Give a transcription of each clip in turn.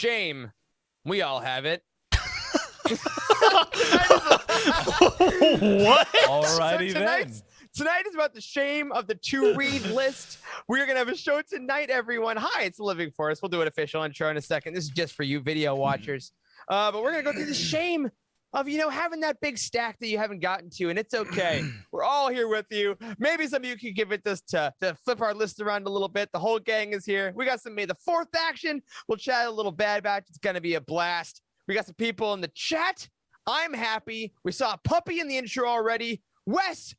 shame. We all have it. What? Alrighty then. Tonight is about the shame of the to-read list. We're going to have a show tonight, everyone. Hi, it's Living Force. We'll do an official intro in a second. This is just for you video watchers. But we're going to go through the shame of, having that big stack that you haven't gotten to, and it's okay. We're all here with you. Maybe some of you can give it this to flip our list around a little bit. The whole gang is here. We got some May the 4th action. We'll chat a little Bad Batch. It's going to be a blast. We got some people in the chat. I'm happy. We saw a puppy in the intro already. Wes,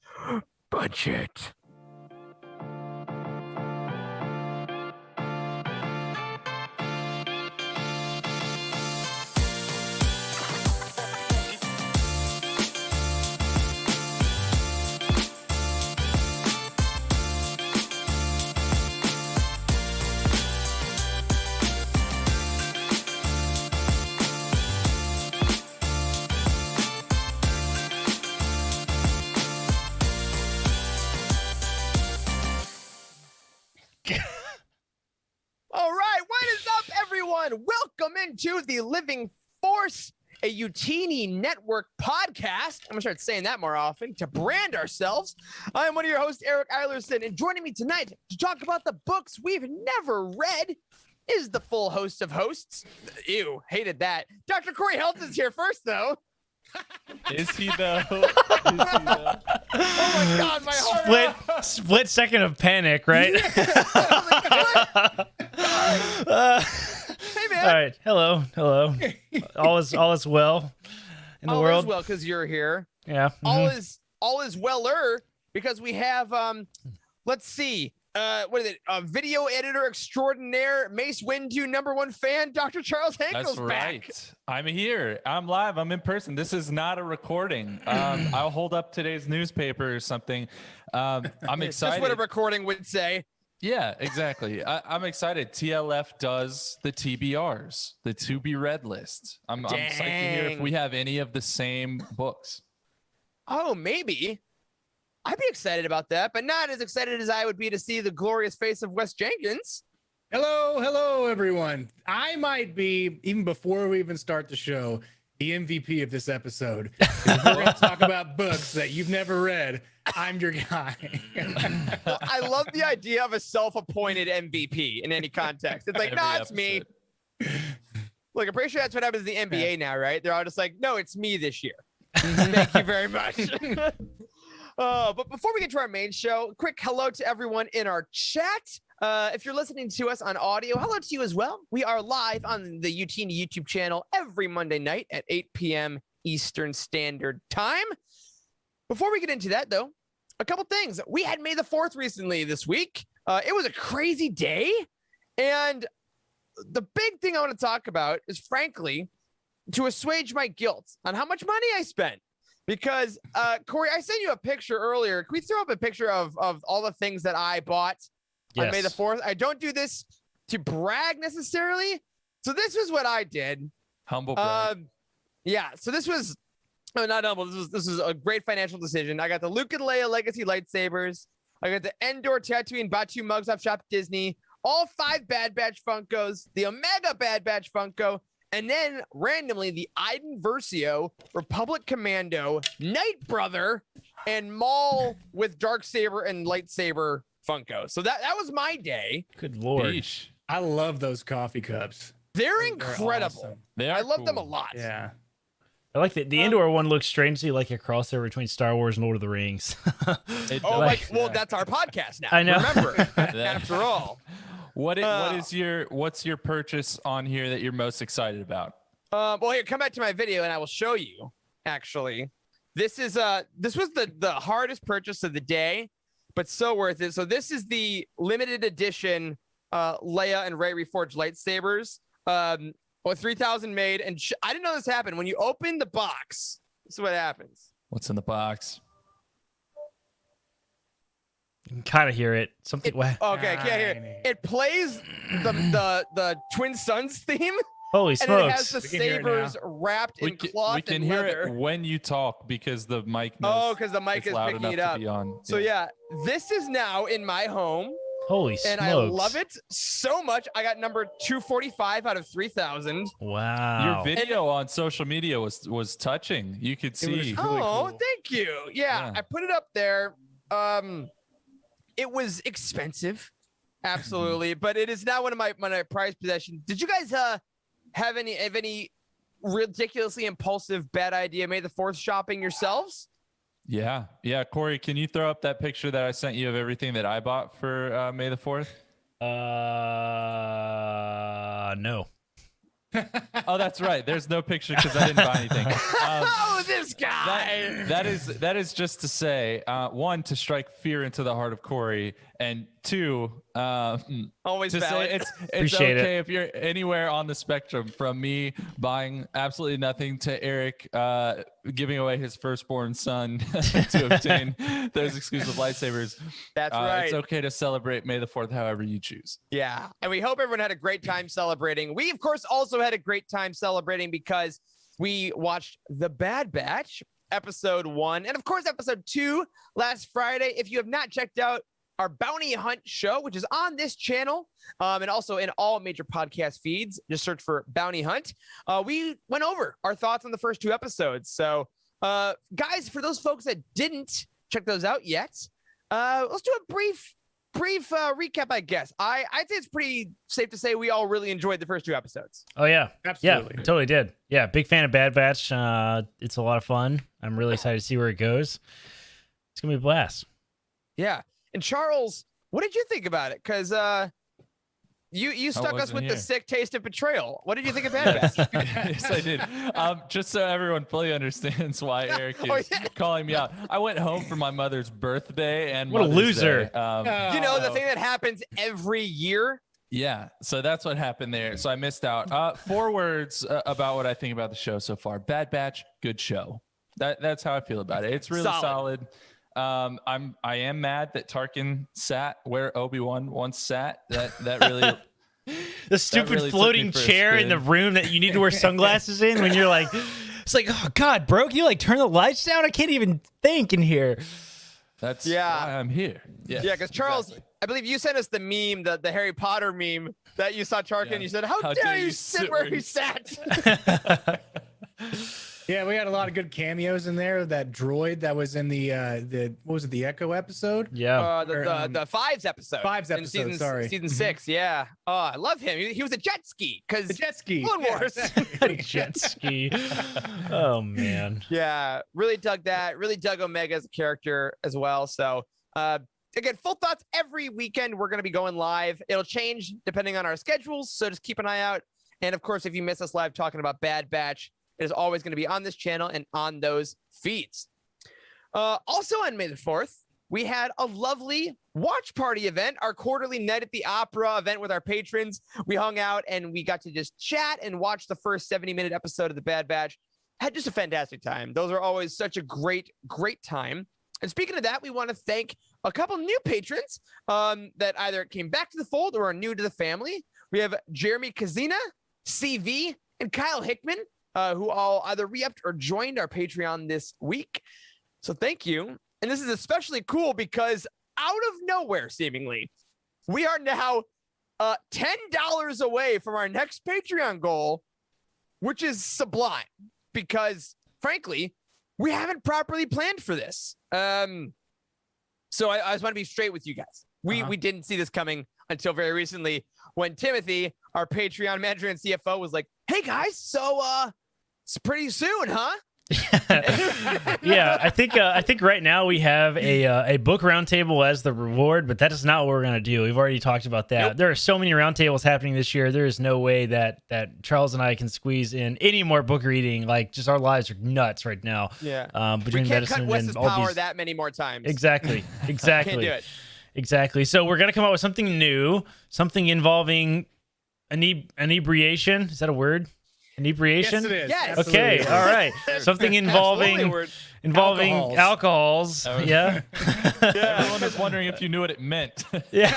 budget. All right, what is up, everyone? Welcome into the Living Force, a Youtini network podcast. I'm gonna start saying that more often to brand ourselves. I am one of your hosts, Eric Eilerson, and joining me tonight to talk about the books we've never read is the full host of hosts. Ew, hated that. Dr. Corey Helt is here first, though. Is he though? Oh my God, my heart. Split second of panic, right? Hey, man. All right. Hello. All is well in the world. All is well because you're here. Yeah. All is weller because we have let's see. What is it? Video editor extraordinaire, Mace Windu #1 fan, Dr. Charles Hankel's That's right. back. I'm here. I'm live. I'm in person. This is not a recording. I'll hold up today's newspaper or something. I'm excited. That's what a recording would say. Yeah, exactly. I'm excited. TLF does the TBRs, the to be read list. I'm psyched to hear if we have any of the same books. Oh, maybe. I'd be excited about that, but not as excited as I would be to see the glorious face of Wes Jenkins. Hello, everyone. I might be, even before we even start the show, the MVP of this episode. If we're going to talk about books that you've never read, I'm your guy. I love the idea of a self-appointed MVP in any context. It's like, Every no, it's me. Look, I'm pretty sure that's what happens in the NBA now, right? They're all just like, no, it's me this year. Thank you very much. But before we get to our main show, quick hello to everyone in our chat. If you're listening to us on audio, hello to you as well. We are live on the Youtini YouTube channel every Monday night at 8 p.m. Eastern Standard Time. Before we get into that, though, a couple things. We had May the 4th recently this week. It was a crazy day. And the big thing I want to talk about is, frankly, to assuage my guilt on how much money I spent. Because, Corey, I sent you a picture earlier. Can we throw up a picture of all the things that I bought on May the 4th? I don't do this to brag necessarily. So this was what I did. Humble brag. Yeah, so this was, no, not humble. This was a great financial decision. I got the Luke and Leia Legacy lightsabers. I got the Endor Tatooine Batu mugs off Shop Disney. All 5 Bad Batch Funkos. The Omega Bad Batch Funko. And then randomly the Iden Versio, Republic Commando, Night Brother, and Maul with Darksaber and Lightsaber Funko. So that was my day. Good Lord. Beesh. I love those coffee cups. They're incredible. awesome. They are I love cool. them a lot. Yeah. I like the Endor one looks strangely like a crossover between Star Wars and Lord of the Rings. It Oh, does. well, that's our podcast now. I know. Remember, after all. What's your purchase on here that you're most excited about? Well, here, come back to my video and I will show you. Actually, this was the hardest purchase of the day, but so worth it. So this is the limited edition Leia and Rey Reforged lightsabers. 3,000 made, and I didn't know this happened. When you open the box, this is what happens. What's in the box? You can kind of hear it. Something. Okay, I can't hear it. It plays the Twin Suns theme. Holy And it has smokes. the We can hear it sabers wrapped in cloth we can and hear leather. it when you talk because the mic knows Oh, because the mic it's is loud picking enough it to up. be on. So yeah, this is now in my home. Holy smokes. And I love it so much. I got number 245 out of 3,000. Wow. Your video on social media was touching. You could see. Really Oh, cool. thank you. Yeah, I put it up there. It was expensive, absolutely, but it is now one of my prized possessions. Did you guys have any ridiculously impulsive bad idea May the 4th shopping yourselves? Yeah. Corey, can you throw up that picture that I sent you of everything that I bought for May the 4th? No. Oh, that's right. There's no picture because I didn't buy anything. Oh, this guy. That is just to say, one, to strike fear into the heart of Corey, and two, Always to valid. say it's Appreciate okay if you're anywhere on the spectrum, from me buying absolutely nothing to Eric giving away his firstborn son to obtain those exclusive lightsabers. That's right. It's okay to celebrate May the 4th however you choose. Yeah, and we hope everyone had a great time celebrating. We, of course, also had a great time celebrating because we watched The Bad Batch, episode 1, and of course, episode 2 last Friday. If you have not checked out our Bounty Hunt show, which is on this channel and also in all major podcast feeds, just search for Bounty Hunt. We went over our thoughts on the first 2 episodes. So, guys, for those folks that didn't check those out yet, let's do a brief recap, I guess. I'd say it's pretty safe to say we all really enjoyed the first 2 episodes. Oh, yeah. Absolutely. Yeah, totally did. Yeah, big fan of Bad Batch. It's a lot of fun. I'm really excited to see where it goes. It's going to be a blast. Yeah. And Charles, what did you think about it? Because you stuck us with the sick taste of betrayal. What did you think of Bad Batch? Yes, I did. Just so everyone fully understands why Eric is calling me out. I went home for my mother's birthday and what a Mother's loser. Day. You know, the thing that happens every year. Yeah, so that's what happened there. So I missed out. 4 words about what I think about the show so far. Bad Batch, good show. That's how I feel about it. It's really solid. I am mad that Tarkin sat where Obi-Wan once sat. That really the stupid really floating chair in the room that you need to wear sunglasses in when you're like, it's like, oh God, bro, can you like turn the lights down? I can't even think in here. That's why I'm here. Yeah, because Charles, exactly. I believe you sent us the meme, the Harry Potter meme that you saw Tarkin. And you said, how dare you sit where he sat? Yeah, we had a lot of good cameos in there. That droid that was in the what was it, the Echo episode? Yeah, the Fives episode. Fives episode. Season 6. Yeah. Oh, I love him. He was a jet ski because jet ski. Clone Wars. Jet ski. Oh man. Yeah, really dug that. Really dug Omega as a character as well. So, again, full thoughts every weekend. We're going to be going live. It'll change depending on our schedules, so just keep an eye out. And of course, if you miss us live talking about Bad Batch, it is always going to be on this channel and on those feeds. Also on May the 4th, we had a lovely watch party event, our quarterly Night at the Opera event with our patrons. We hung out and we got to just chat and watch the first 70-minute episode of The Bad Batch. Had just a fantastic time. Those are always such a great time. And speaking of that, we want to thank a couple new patrons that either came back to the fold or are new to the family. We have Jeremy Kazina, CV, and Kyle Hickman, who all either re-upped or joined our Patreon this week. So thank you. And this is especially cool because out of nowhere, seemingly, we are now $10 away from our next Patreon goal, which is sublime because, frankly, we haven't properly planned for this. So I just want to be straight with you guys. We didn't see this coming until very recently when Timothy, our Patreon manager and CFO, was like, hey, guys, so it's pretty soon, huh? Yeah, I think right now we have a book roundtable as the reward, but that is not what we're gonna do. We've already talked about that. Nope. There are so many roundtables happening this year. There is no way that Charles and I can squeeze in any more book reading. Like, just our lives are nuts right now. Yeah, between we can't medicine cut Wes's and all power these... that many more times. Exactly. Can't do it. Exactly. So we're gonna come up with something new, something involving inebriation. Is that a word? Inebriation? Yes, it is. Yes. Okay, all right. Something involving involving alcohols. Oh. Yeah. Everyone was wondering if you knew what it meant. Yeah.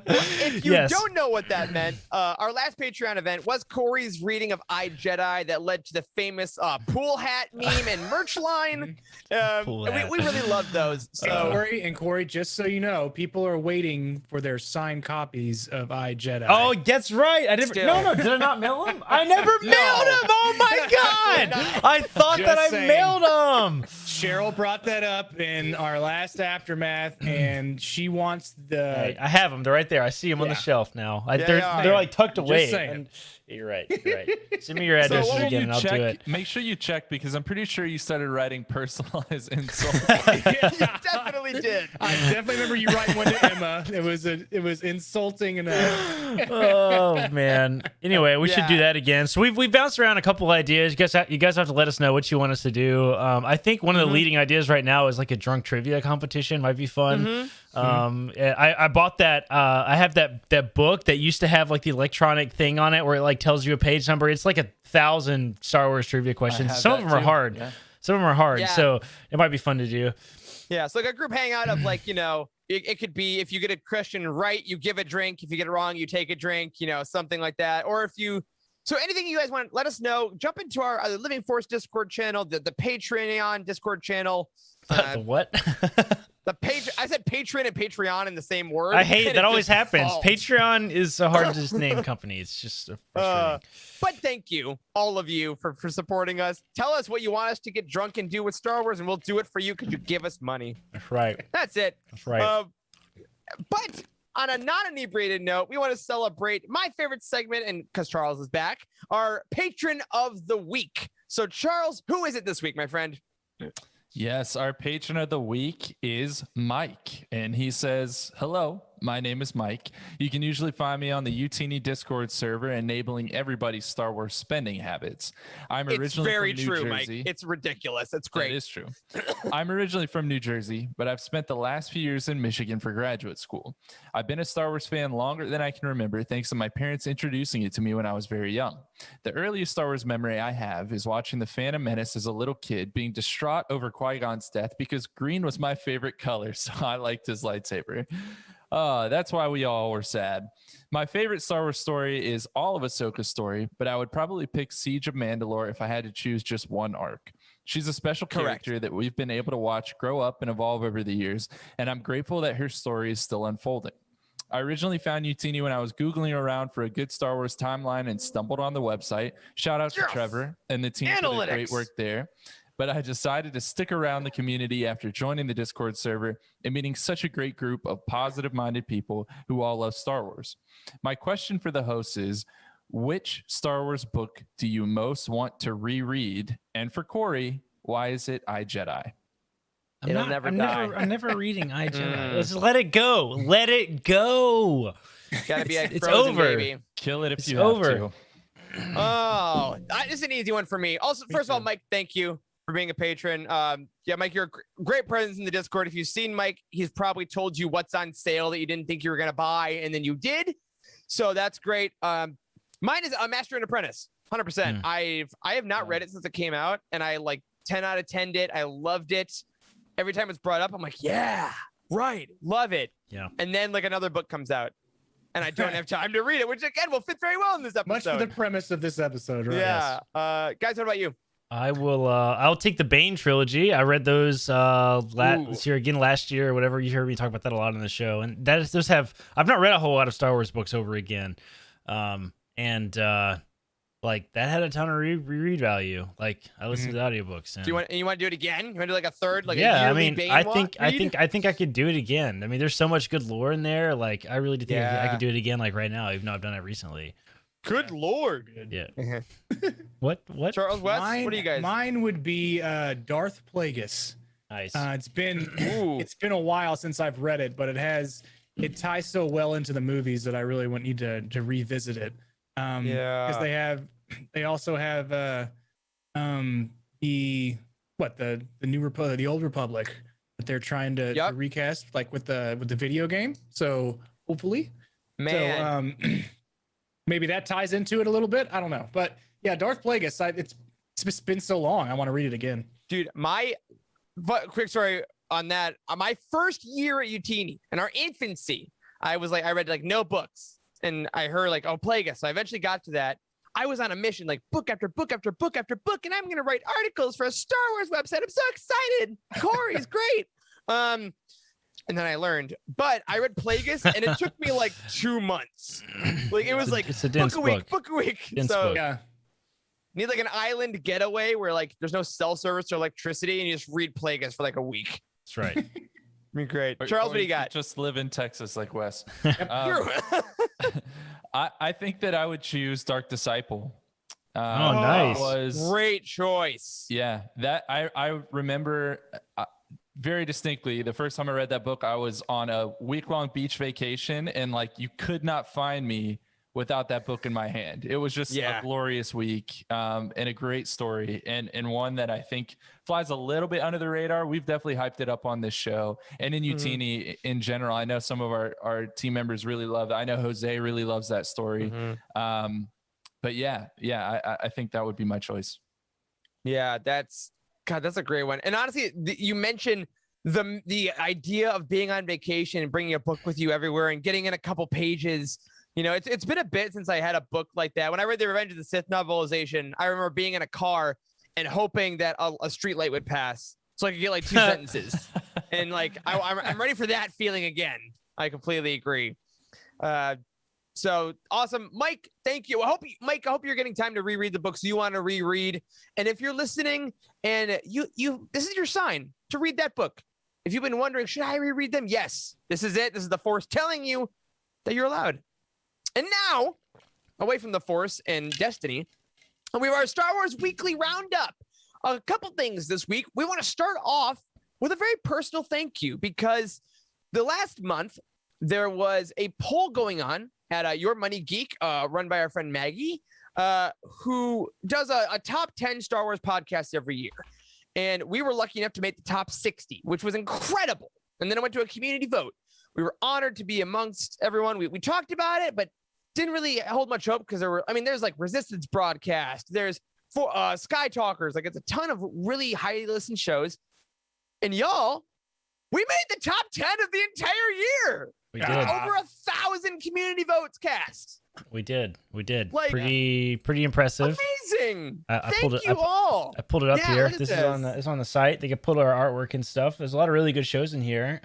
If you don't know what that meant, our last Patreon event was Corey's reading of I, Jedi that led to the famous pool hat meme and merch line. We really love those. So Corey, just so you know, people are waiting for their signed copies of I, Jedi. Oh, that's right. I never. No, did I not mail them? I never mailed them. Oh my god! I thought that I mailed them. Cheryl brought that up in our last Aftermath, and she wants the. Hey, I have them. They're right there. I see them on the shelf now. They're like tucked away. And, you're right. Send me your address again, and I'll do it. Make sure you check because I'm pretty sure you started writing personalized insults. Yeah, you definitely did. I definitely remember you writing one to Emma. It was insulting enough. Oh man. Anyway, we should do that again. So we've bounced around a couple ideas. You guys have to let us know what you want us to do. I think one of the leading ideas right now is like a drunk trivia competition. Might be fun. I bought that. I have that book that used to have like the electronic thing on it where it like tells you a page number. It's like 1,000 Star Wars trivia questions. Some of them are hard. Yeah. Some of them are hard. Yeah. So it might be fun to do. Yeah. So like a group hangout of like, it could be if you get a question right, you give a drink. If you get it wrong, you take a drink, something like that. Or so anything you guys want, let us know. Jump into our Living Force Discord channel, the Patreon Discord channel. The what? I said Patreon and Patreon in the same word. I hate that always happens. Patreon is so hard to just name company. It's just frustrating. But thank you, all of you, for supporting us. Tell us what you want us to get drunk and do with Star Wars, and we'll do it for you because you give us money. That's right. That's it. That's right. But on a non-inebriated note, we want to celebrate my favorite segment, and because Charles is back, our Patron of the Week. So, Charles, who is it this week, my friend? Yes, our patron of the week is Mike, and he says, "Hello, my name is Mike. You can usually find me on the Youtini Discord server, enabling everybody's Star Wars spending habits. I'm originally from New Jersey. Mike. It's ridiculous. It's great. It is true. I'm originally from New Jersey, but I've spent the last few years in Michigan for graduate school. I've been a Star Wars fan longer than I can remember, thanks to my parents introducing it to me when I was very young. The earliest Star Wars memory I have is watching The Phantom Menace as a little kid, being distraught over Qui-Gon's death because green was my favorite color, so I liked his lightsaber. That's why we all were sad. My favorite Star Wars story is all of Ahsoka's story, but I would probably pick Siege of Mandalore if I had to choose just one arc. She's a special character that we've been able to watch grow up and evolve over the years, and I'm grateful that her story is still unfolding. I originally found Youtini when I was Googling around for a good Star Wars timeline and stumbled on the website. Shout out to Trevor and the team for the great work there. But I decided to stick around the community after joining the Discord server and meeting such a great group of positive-minded people who all love Star Wars. My question for the hosts is, which Star Wars book do you most want to reread? And for Corey, why is it I, Jedi? I'm never reading I, Jedi. Let's let it go. Let it go. Gotta be it's Frozen, over. Baby. Kill it if it's you over. have to. Oh, that is an easy one for me. Also, first of all, Mike, thank you for being a patron. Mike, you're a great presence in the Discord. If you've seen Mike, he's probably told you what's on sale that you didn't think you were going to buy, and then you did. So that's great. Mine is Master and Apprentice, 100%. I have not read it since it came out, and I 10 out of 10'd it. I loved it. Every time it's brought up, I'm like, yeah, right, love it. Yeah. And then another book comes out, and I don't have time to read it, which again will fit very well in this episode. Much for the premise of this episode, right? Yeah. Guys, what about you? I will. I'll take the Bane trilogy. I read those last year or whatever. You heard me talk about that a lot on the show, and those have. I've not read a whole lot of Star Wars books over again, that had a ton of reread value. I listened to the audiobooks. And do you want to do it again? You want to do a third, a yearly Bane I think I could do it again. I mean, there's so much good lore in there. I really do think I could do it again, right now, even though I've done it recently. Good Lord. Yeah. What? Charles West, what do you guys? Mine would be Darth Plagueis. Nice. It's been a while since I've read it, but it ties so well into the movies that I really need to revisit it. Because they also have the New Republic, the Old Republic that they're trying to recast, with the video game. So hopefully, maybe that ties into it a little bit. I don't know, but yeah, Darth Plagueis. It's been so long. I want to read it again. Dude, but quick story on that. My first year at Youtini, in our infancy, I read like no books, and I heard like, oh, Plagueis. So I eventually got to that. I was on a mission, like book after book after book after book, and I'm gonna write articles for a Star Wars website. I'm so excited. Corey's great. And then I learned, but I read Plagueis, and it took me like 2 months. Like it was like it's a dense book a week. Dense So book. Yeah. need like an island getaway where like there's no cell service or electricity, and you just read Plagueis for like a week. That's right. I mean, great. Or- Charles, or what do you could got? Just live in Texas like Wes. True. I think that I would choose Dark Disciple. Oh, nice. Was Great choice. Yeah, that I remember very distinctly. The first time I read that book, I was on a week-long beach vacation, and like you could not find me without that book in my hand. It was just a glorious week, and a great story, and one that I think flies a little bit under the radar. We've definitely hyped it up on this show, and in Youtini in general. I know some of our team members really love it. I know Jose really loves that story. But yeah, I think that would be my choice. Yeah, that's a great one. And honestly, you mentioned the idea of being on vacation and bringing a book with you everywhere and getting in a couple pages. You know, it's been a bit since I had a book like that. When I read the Revenge of the Sith novelization, I remember being in a car and hoping that a street light would pass so I could get like 2 sentences. And like I'm ready for that feeling again. I completely agree. So awesome, Mike. Thank you. I hope you're getting time to reread the books you want to reread. And if you're listening and this is your sign to read that book. If you've been wondering, should I reread them? Yes, this is it. This is the Force telling you that you're allowed. And now, away from the Force and Destiny, we have our Star Wars Weekly Roundup. A couple things this week. We want to start off with a very personal thank you, because the last month there was a poll going on at Your Money Geek, run by our friend Maggie, who does a top 10 Star Wars podcast every year. And we were lucky enough to make the top 60, which was incredible. And then it went to a community vote. We were honored to be amongst everyone. We talked about it, but didn't really hold much hope, because there's like Resistance Broadcast, there's Sky Talkers, like it's a ton of really highly listened shows. And y'all, we made the top 10 of the entire year. We did. Over 1,000 community votes cast. We did. Like, pretty impressive. Amazing. Thank you all. I pulled it up here. This is on the site. They can pull our artwork and stuff. There's a lot of really good shows in here.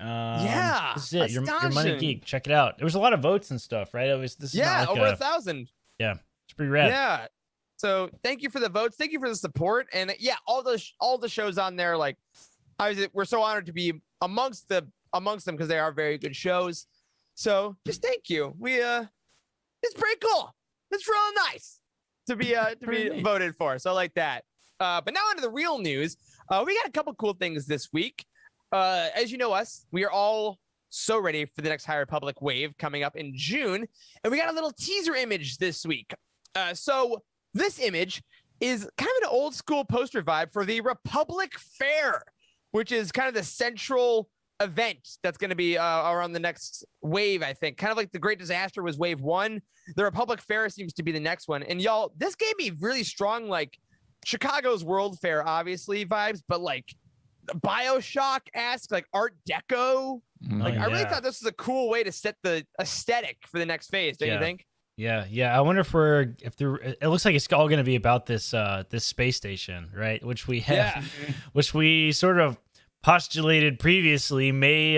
This is it. Your Money Geek. Check it out. There was a lot of votes and stuff, right? This is not like over 1,000. Yeah, it's pretty rad. Yeah. So thank you for the votes. Thank you for the support. And yeah, all the shows on there. Like, we're so honored to be amongst them, because they are very good shows. So just thank you. It's pretty cool. It's real nice to be voted for. So I like that. But now onto the real news. We got a couple cool things this week. As you know us, we are all so ready for the next High Republic wave coming up in June. And we got a little teaser image this week. So this image is kind of an old school poster vibe for the Republic Fair, which is kind of the central event that's going to be around the next wave, I think. Kind of like the Great Disaster was wave 1. The Republic Fair seems to be the next one. And y'all, this gave me really strong, like, Chicago's World Fair, obviously, vibes, but like BioShock-esque, like Art Deco. I really thought this was a cool way to set the aesthetic for the next phase, don't you think? Yeah. I wonder if it looks like it's all going to be about this space station, right? Which we have, which we sort of postulated previously may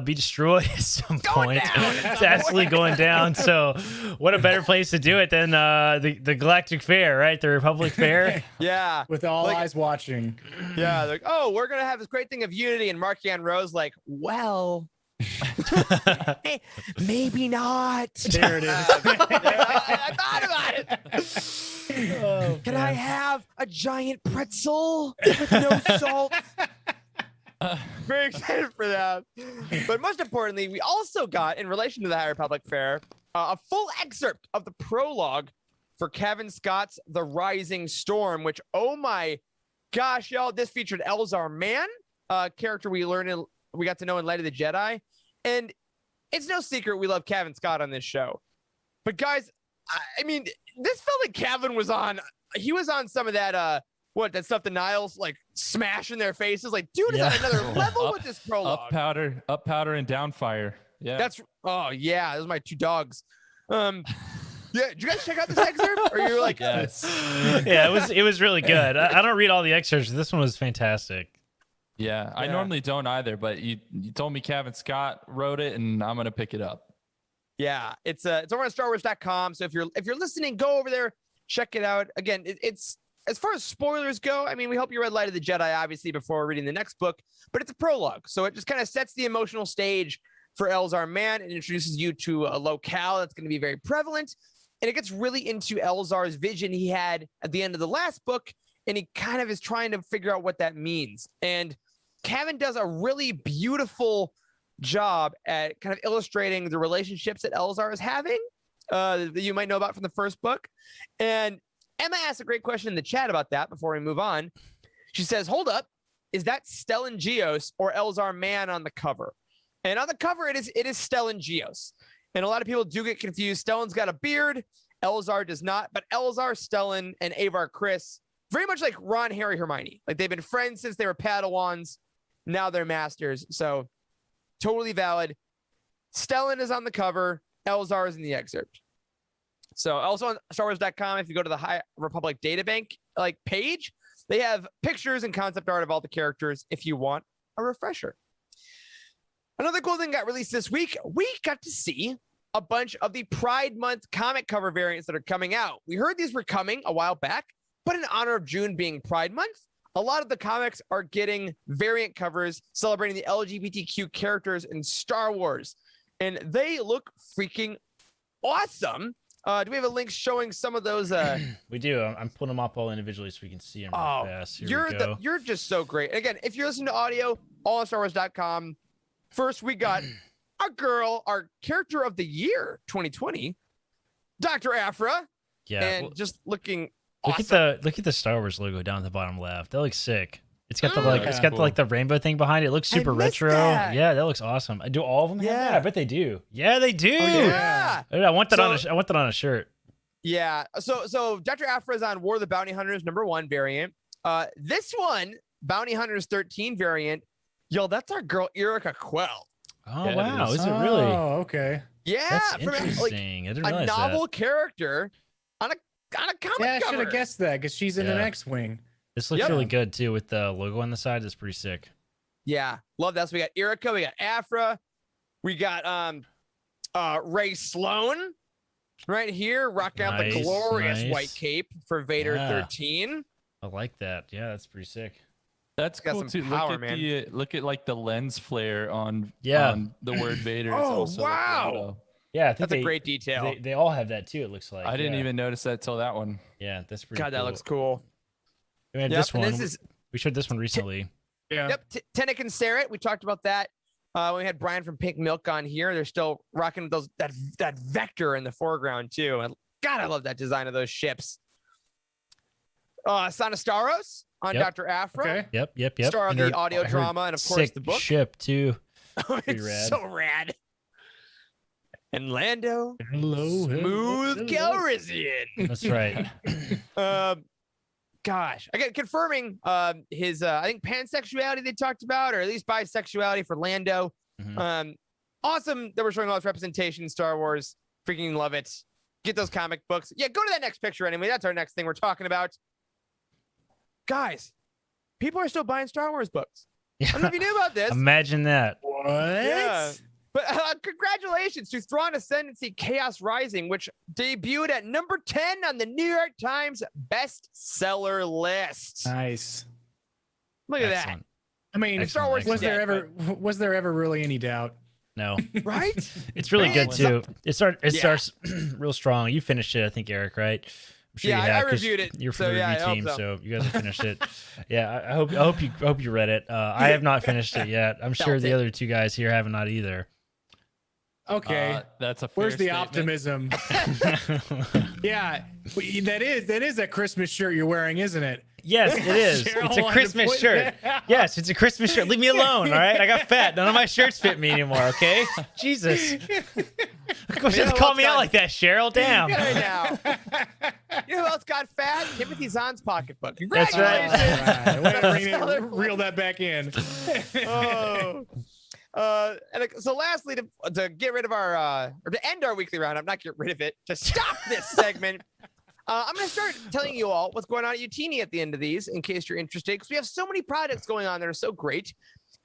be destroyed at some point. It's actually going down. So what a better place to do it than the Galactic Fair, right? The Republic Fair. Yeah. With all eyes watching. Yeah. Like, oh, we're going to have this great thing of unity. And Markian Rose like, well, maybe not. There it is. I thought about it. Can I have a giant pretzel with no salt? Very excited for that. But most importantly, we also got, in relation to the High Republic Fair, a full excerpt of the prologue for Kevin Scott's The Rising Storm, which, oh my gosh, y'all, this featured Elzar Mann, a character we got to know in Light of the Jedi. And it's no secret we love Kevin Scott on this show. But guys, I mean, this felt like Kevin was on some of that What, that stuff the Niles like smash in their faces? Like, dude is on another level with this prologue. Up powder and down fire. Yeah. Those are my 2 dogs. Yeah, did you guys check out this excerpt? Or you're like, yes. Yeah, it was really good. I don't read all the excerpts. This one was fantastic. Yeah, I normally don't either, but you told me Kevin Scott wrote it, and I'm gonna pick it up. Yeah, it's over on StarWars.com. So if you're listening, go over there, check it out. Again, it's as far as spoilers go. I mean, we hope you read Light of the Jedi obviously before reading the next book, but it's a prologue, so it just kind of sets the emotional stage for Elzar Mann and introduces you to a locale that's going to be very prevalent, and it gets really into Elzar's vision he had at the end of the last book, and he kind of is trying to figure out what that means. And Kevin does a really beautiful job at kind of illustrating the relationships that Elzar is having that you might know about from the first book. And Emma asked a great question in the chat about that before we move on. She says, hold up, is that Stellan Gios or Elzar Mann on the cover? And on the cover, it is Stellan Gios. And a lot of people do get confused. Stellan's got a beard. Elzar does not. But Elzar, Stellan, and Avar Kriss, very much like Ron, Harry, Hermione. Like, they've been friends since they were Padawans. Now they're masters. So totally valid. Stellan is on the cover. Elzar is in the excerpt. So also on StarWars.com, if you go to the High Republic Databank page, they have pictures and concept art of all the characters if you want a refresher. Another cool thing got released this week. We got to see a bunch of the Pride Month comic cover variants that are coming out. We heard these were coming a while back, but in honor of June being Pride Month, a lot of the comics are getting variant covers celebrating the LGBTQ characters in Star Wars. And they look freaking awesome. Do we have a link showing some of those? We do. I'm putting them up all individually so we can see them real fast. You're just so great. Again, if you're listening to audio, all on StarWars.com. First, we got our character of the year 2020, Dr. Aphra. Yeah. And just looking look awesome. Look at the Star Wars logo down at the bottom left. That looks sick. It's got the rainbow thing behind it. It looks super retro. That. Yeah, that looks awesome. Do all of them have that? I bet they do. Yeah, they do. Oh, yeah. I want that on a shirt. Yeah. So Dr. Aphra is on War of the Bounty Hunters #1 variant. This one, Bounty Hunters 13 variant. Yo, that's our girl Erica Quell. Oh wow, is it really? Oh, okay. Yeah, That's interesting. I didn't realize a novel character on a comic cover. Yeah, I should have guessed that because she's in an X-wing. This looks really good too with the logo on the side. It's pretty sick. Yeah, love that. So we got Erica, we got Aphra, we got Ray Sloan right here, rocking out the glorious white cape for Vader 13. I like that. Yeah, that's pretty sick. That's cool too. Power, look at like the lens flare on the word Vader. Oh wow! Yeah, I think that's a great detail. They all have that too. It looks like. I didn't even notice that till that one. Yeah, that's pretty. God, that looks cool. We had this one. We showed this one recently. Yeah. Yep. Tenek and Sarah. We talked about that. When we had Brian from Pink Milk on here, they're still rocking that vector in the foreground too. And God, I love that design of those ships. Sonostaros on Dr. Aphra. Okay. Yep. Star of the audio drama and of course the book. Ship too. It's rad. so rad. And Lando. Hello. Smooth Calrissian. That's right. Gosh, again, confirming his I think pansexuality they talked about, or at least bisexuality for Lando. Mm-hmm. Awesome that we're showing all this representation in Star Wars. Freaking love it. Get those comic books. Yeah, go to that next picture anyway. That's our next thing we're talking about. Guys, people are still buying Star Wars books. I don't know if you knew about this. Imagine that. What? Yeah. But congratulations to Thrawn Ascendancy Chaos Rising, which debuted at number 10 on the New York Times bestseller list. Nice. Look at Excellent. that. I mean, Star Wars was there ever really any doubt? No. Right? It's really good too. It starts real strong. You finished it, I think, Eric, right? I'm sure you have, I reviewed it. You're from So, the yeah, review I team, hope so you guys have finished it. Yeah, I hope you read it. I have not finished it yet. I'm sure the other two guys here have not either. Okay, that's a fair where's the statement. optimism? Yeah, that is a Christmas shirt you're wearing, isn't it? Yes, it is. Cheryl It's a wanted to Christmas point shirt. that out. Yes, it's a Christmas shirt. Leave me alone, all right? I got fat. None of my shirts fit me anymore, okay? Jesus. Just call me out like that, Cheryl. Damn. Right now. You know who else got fat? Timothy Zahn's pocketbook. That's right. Congratulations. Reel that back in. So lastly, to get rid of our, or to end our weekly roundup, not get rid of it, to stop this segment, I'm going to start telling you all what's going on at Youtini at the end of these, in case you're interested, because we have so many projects going on that are so great.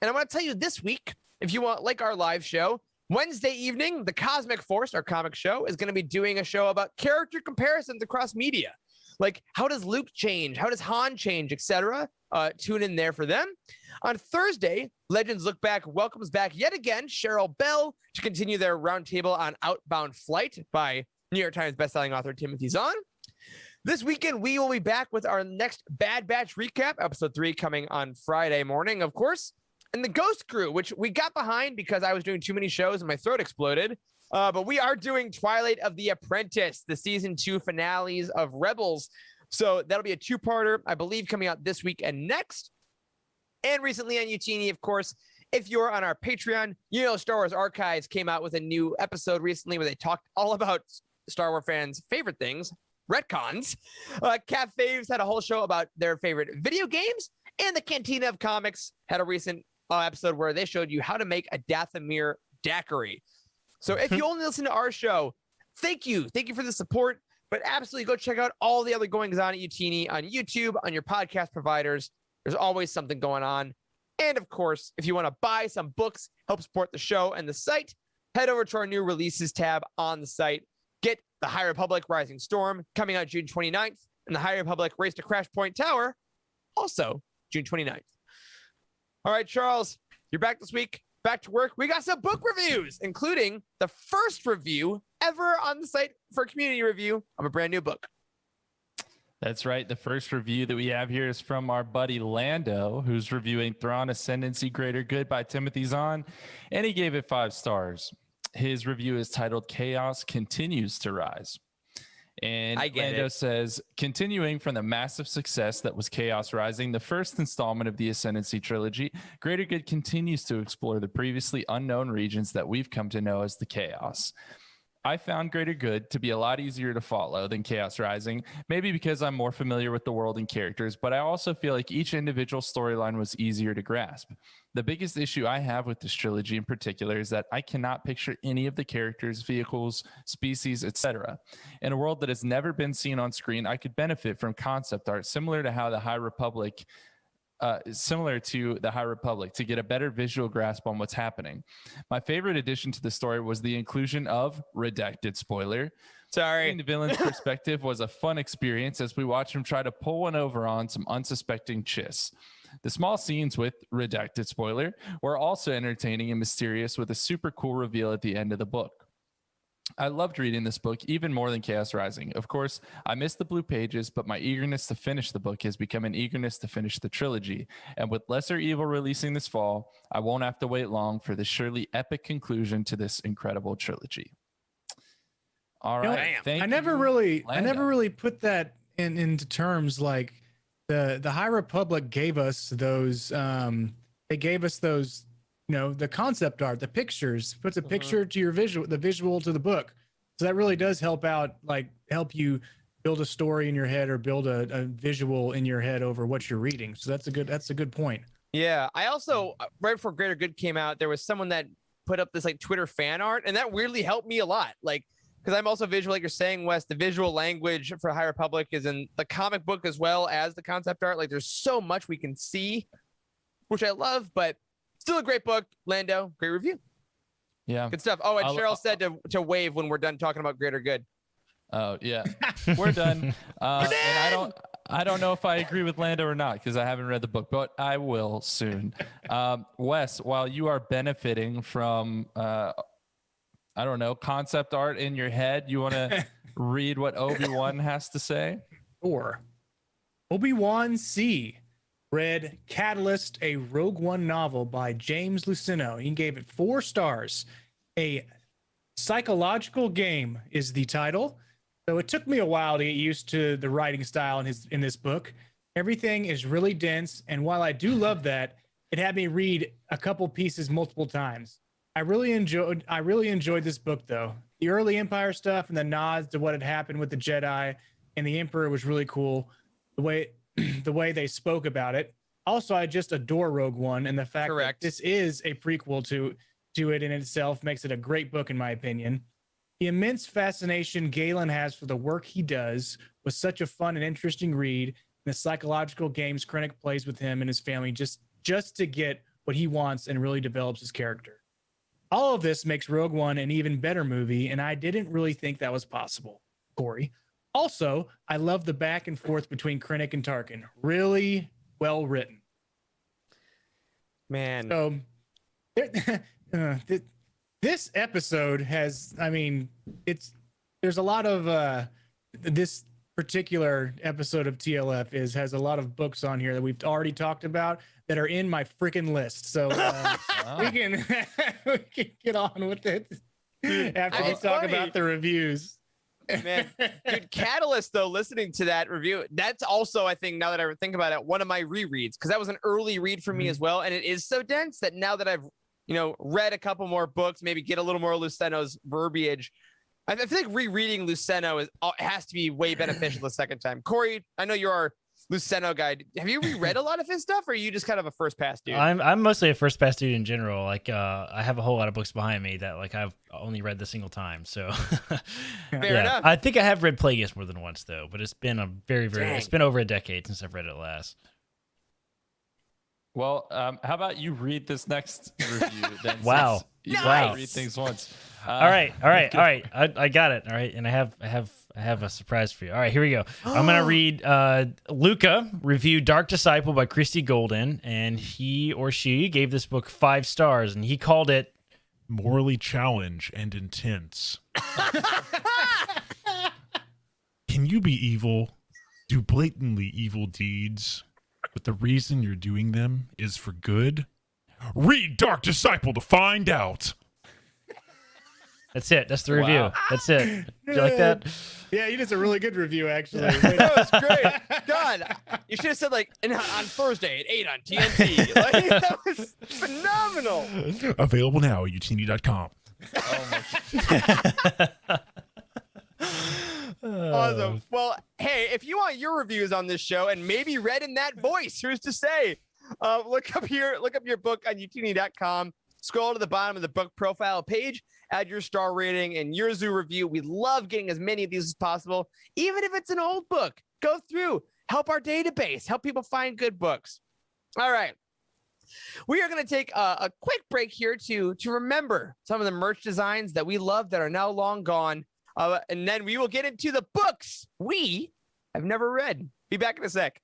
And I want to tell you this week, if you want, like our live show, Wednesday evening, the Cosmic Force, our comic show, is going to be doing a show about character comparisons across media. Like, how does Luke change? How does Han change, etc.? Tune in there for them. On Thursday, Legends Look Back welcomes back yet again Cheryl Bell to continue their roundtable on Outbound Flight by New York Times bestselling author Timothy Zahn. This weekend, we will be back with our next Bad Batch recap, episode 3, coming on Friday morning, of course. And the Ghost Crew, which we got behind because I was doing too many shows and my throat exploded. But we are doing Twilight of the Apprentice, the season 2 finales of Rebels. So that'll be a 2-parter, I believe, coming out this week and next. And recently on Youtini, of course, if you're on our Patreon, you know Star Wars Archives came out with a new episode recently where they talked all about Star Wars fans' favorite things, retcons. Cat Faves had a whole show about their favorite video games, and the Cantina of Comics had a recent episode where they showed you how to make a Dathomir daiquiri. So if you only listen to our show, thank you for the support, but absolutely go check out all the other goings on at Youtini on YouTube, on your podcast providers. There's always something going on. And of course, if you want to buy some books, help support the show and the site, head over to our new releases tab on the site. Get The High Republic Rising Storm coming out June 29th, and The High Republic Race to Crash Point Tower also June 29th. All right, Charles, you're back this week. Back to work. We got some book reviews, including the first review ever on the site for a community review of a brand new book. That's right. The first review that we have here is from our buddy Lando, who's reviewing Thrawn Ascendancy Greater Good by Timothy Zahn, and he gave it 5 stars. His review is titled Chaos Continues to Rise. And Lando says, continuing from the massive success that was Chaos Rising, the first installment of the Ascendancy Trilogy, Greater Good continues to explore the previously unknown regions that we've come to know as the Chaos. I found Greater Good to be a lot easier to follow than Chaos Rising, maybe because I'm more familiar with the world and characters, but I also feel like each individual storyline was easier to grasp. The biggest issue I have with this trilogy in particular is that I cannot picture any of the characters, vehicles, species, etc. In a world that has never been seen on screen, I could benefit from concept art similar to the High Republic to get a better visual grasp on what's happening. My favorite addition to the story was the inclusion of redacted spoiler. Seeing the villain's perspective was a fun experience as we watched him try to pull one over on some unsuspecting chiss. The small scenes with redacted spoiler were also entertaining and mysterious, with a super cool reveal at the end of the book. I loved reading this book even more than Chaos Rising. Of course, I missed the blue pages, but my eagerness to finish the book has become an eagerness to finish the trilogy. And with Lesser Evil releasing this fall, I won't have to wait long for the surely epic conclusion to this incredible trilogy. All right. I never really put that into terms. Like the High Republic gave us those, the concept art, the pictures, puts a picture to your the visual to the book. So that really does help you build a story in your head or build a visual in your head over what you're reading. So that's a good point. Yeah. I also, right before Greater Good came out, there was someone that put up this Twitter fan art, and that weirdly helped me a lot. Because I'm also visual, like you're saying, Wes, the visual language for High Republic is in the comic book as well as the concept art. There's so much we can see, which I love, but still a great book. Lando, great review. Yeah. Good stuff. Oh, and Cheryl said to wave when we're done talking about Greater Good. Oh, yeah. We're done. And I don't know if I agree with Lando or not because I haven't read the book, but I will soon. Wes, while you are benefiting from, concept art in your head, you want to read what Obi-Wan has to say? Sure. Obi-Wan C. read Catalyst, a Rogue One novel by James Luceno. He gave it 4 stars. A psychological game is the title. So it took me a while to get used to the writing style in this book. Everything is really dense, and while I do love that, it had me read a couple pieces multiple times. I really enjoyed this book though. The early Empire stuff and the nods to what had happened with the Jedi and the Emperor was really cool. The way they spoke about it. Also, I just adore Rogue One, and the fact that this is a prequel to it in itself makes it a great book in my opinion. The immense fascination Galen has for the work he does was such a fun and interesting read. And the psychological games Krennic plays with him and his family just to get what he wants and really develops his character. All of this makes Rogue One an even better movie, and I didn't really think that was possible. Corey. Also, I love the back and forth between Krennic and Tarkin. Really well written. Man. So this episode has, I mean, there's a lot of this particular episode of TLF has a lot of books on here that we've already talked about that are in my freaking list. So we can get on with it after we talk about the reviews. Man, dude, Catalyst though, listening to that review, that's also, I think, now that I think about it, one of my rereads, because that was an early read for me as well, and it is so dense that now that I've read a couple more books, maybe get a little more Luceno's verbiage, I feel like rereading Luceno has to be way beneficial the second time. Corey, I know you're our Luceno guy. Have you reread a lot of his stuff, or are you just kind of a first pass dude? I'm mostly a first pass dude in general. Like I have a whole lot of books behind me that like I've only read the single time. So Fair enough. I think I have read Plagueis more than once though, but it's been a it's been over a decade since I've read it last. Well, how about you read this next review then? Wow. Wow. Read things once. All right. I got it. All right, and I have a surprise for you. All right, here we go. I'm gonna read. Luca reviewed Dark Disciple by Christy Golden, and he or she gave this book 5 stars, and he called it morally challenged and intense. Can you be evil, do blatantly evil deeds, but the reason you're doing them is for good? Read Dark Disciple to find out. That's it. That's the review. That's it. Do you like that? Yeah, you did a really good review, actually. That was great. God, you should have said like on Thursday at 8 on TNT. Like, that was phenomenal. Available now at Youtini.com. Awesome. Well, hey, if you want your reviews on this show and maybe read in that voice, who's to say? Look up your book on Youtini.com. Scroll to the bottom of the book profile page, add your star rating and your zoo review. We love getting as many of these as possible, even if it's an old book. Go through, help our database, help people find good books. All right. We are going to take a quick break here to remember some of the merch designs that we love that are now long gone. And then we will get into the books we have never read. Be back in a sec.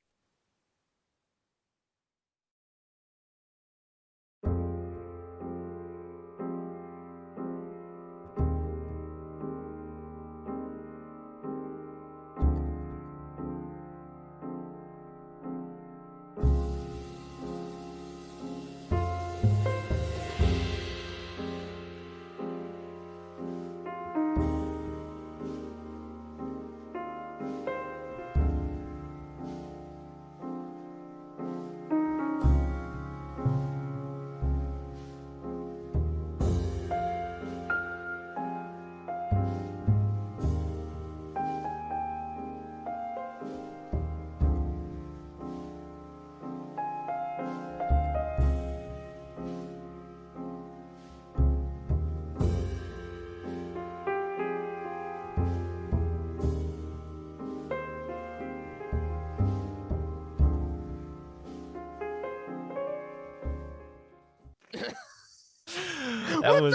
That was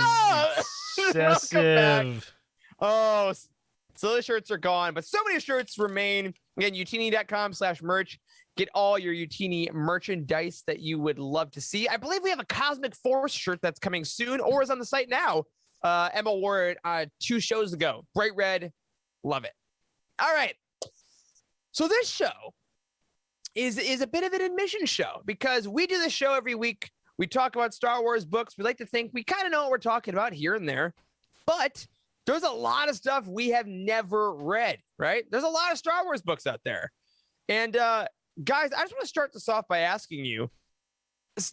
excessive. Oh, so the shirts are gone, but so many shirts remain. Again, Youtini.com/merch. Get all your Youtini merchandise that you would love to see. I believe we have a Cosmic Force shirt that's coming soon or is on the site now. Emma wore it 2 shows ago. Bright red. Love it. All right. So this show is a bit of an admission show because we do this show every week. We talk about Star Wars books. We like to think we kind of know what we're talking about here and there, but there's a lot of stuff we have never read, right? There's a lot of Star Wars books out there. And guys, I just want to start this off by asking you,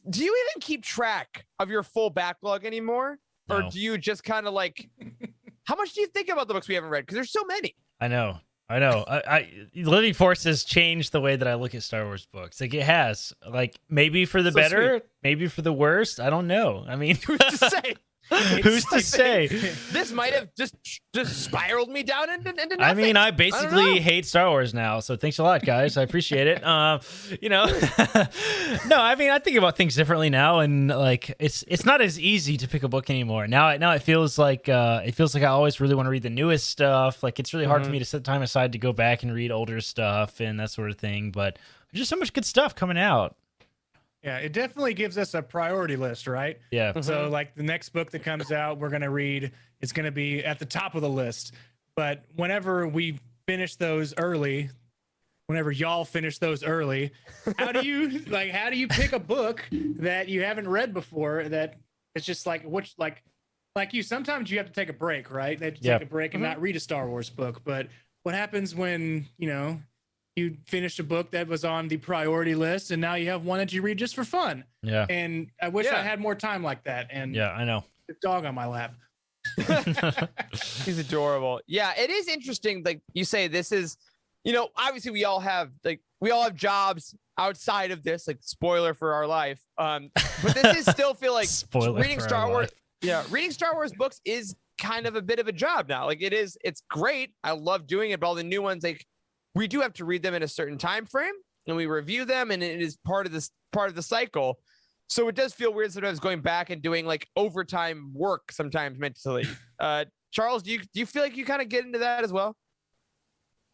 do you even keep track of your full backlog anymore? or No. do you just kind of like? How much do you think about the books we haven't read? Because there's so many. I know. Living Force has changed the way that I look at Star Wars books. Like it has. Like maybe for the So better, sweet. maybe for the worst. I don't know. I mean, Who's to say? who's to say? This might have just spiraled me down into nothing. I mean, I don't basically know. hate Star Wars now. So thanks a lot, guys. I appreciate it. You know, no, I mean, I think about things differently now, and like it's not as easy to pick a book anymore. Now it feels like I always really want to read the newest stuff. Like it's really hard for me to set time aside to go back and read older stuff and that sort of thing. But there's just so much good stuff coming out. Yeah, it definitely gives us a priority list, right? Yeah. So like the next book that comes out, we're going to read, it's going to be at the top of the list. But whenever we finish those early, whenever y'all finish those early, how do you pick a book that you haven't read before that it's just like which like you sometimes you have to take a break, right? They have to Yep. take a break and not read a Star Wars book, but what happens when, you finished a book that was on the priority list and now you have one that you read just for fun? Yeah. And I wish I Yeah. had more time like that. And Yeah, I know. the dog on my lap. He's adorable. Yeah, it is interesting. Like you say, this is, obviously we all have jobs outside of this. Like spoiler for our life. But this is still feel like Spoiler reading for Star our Wars. life. Yeah, reading Star Wars books is kind of a bit of a job now. Like it's great. I love doing it. But all the new ones, like we do have to read them in a certain time frame, and we review them, and it is part of the cycle. So it does feel weird sometimes going back and doing like overtime work sometimes mentally. Charles, do you feel like you kind of get into that as well?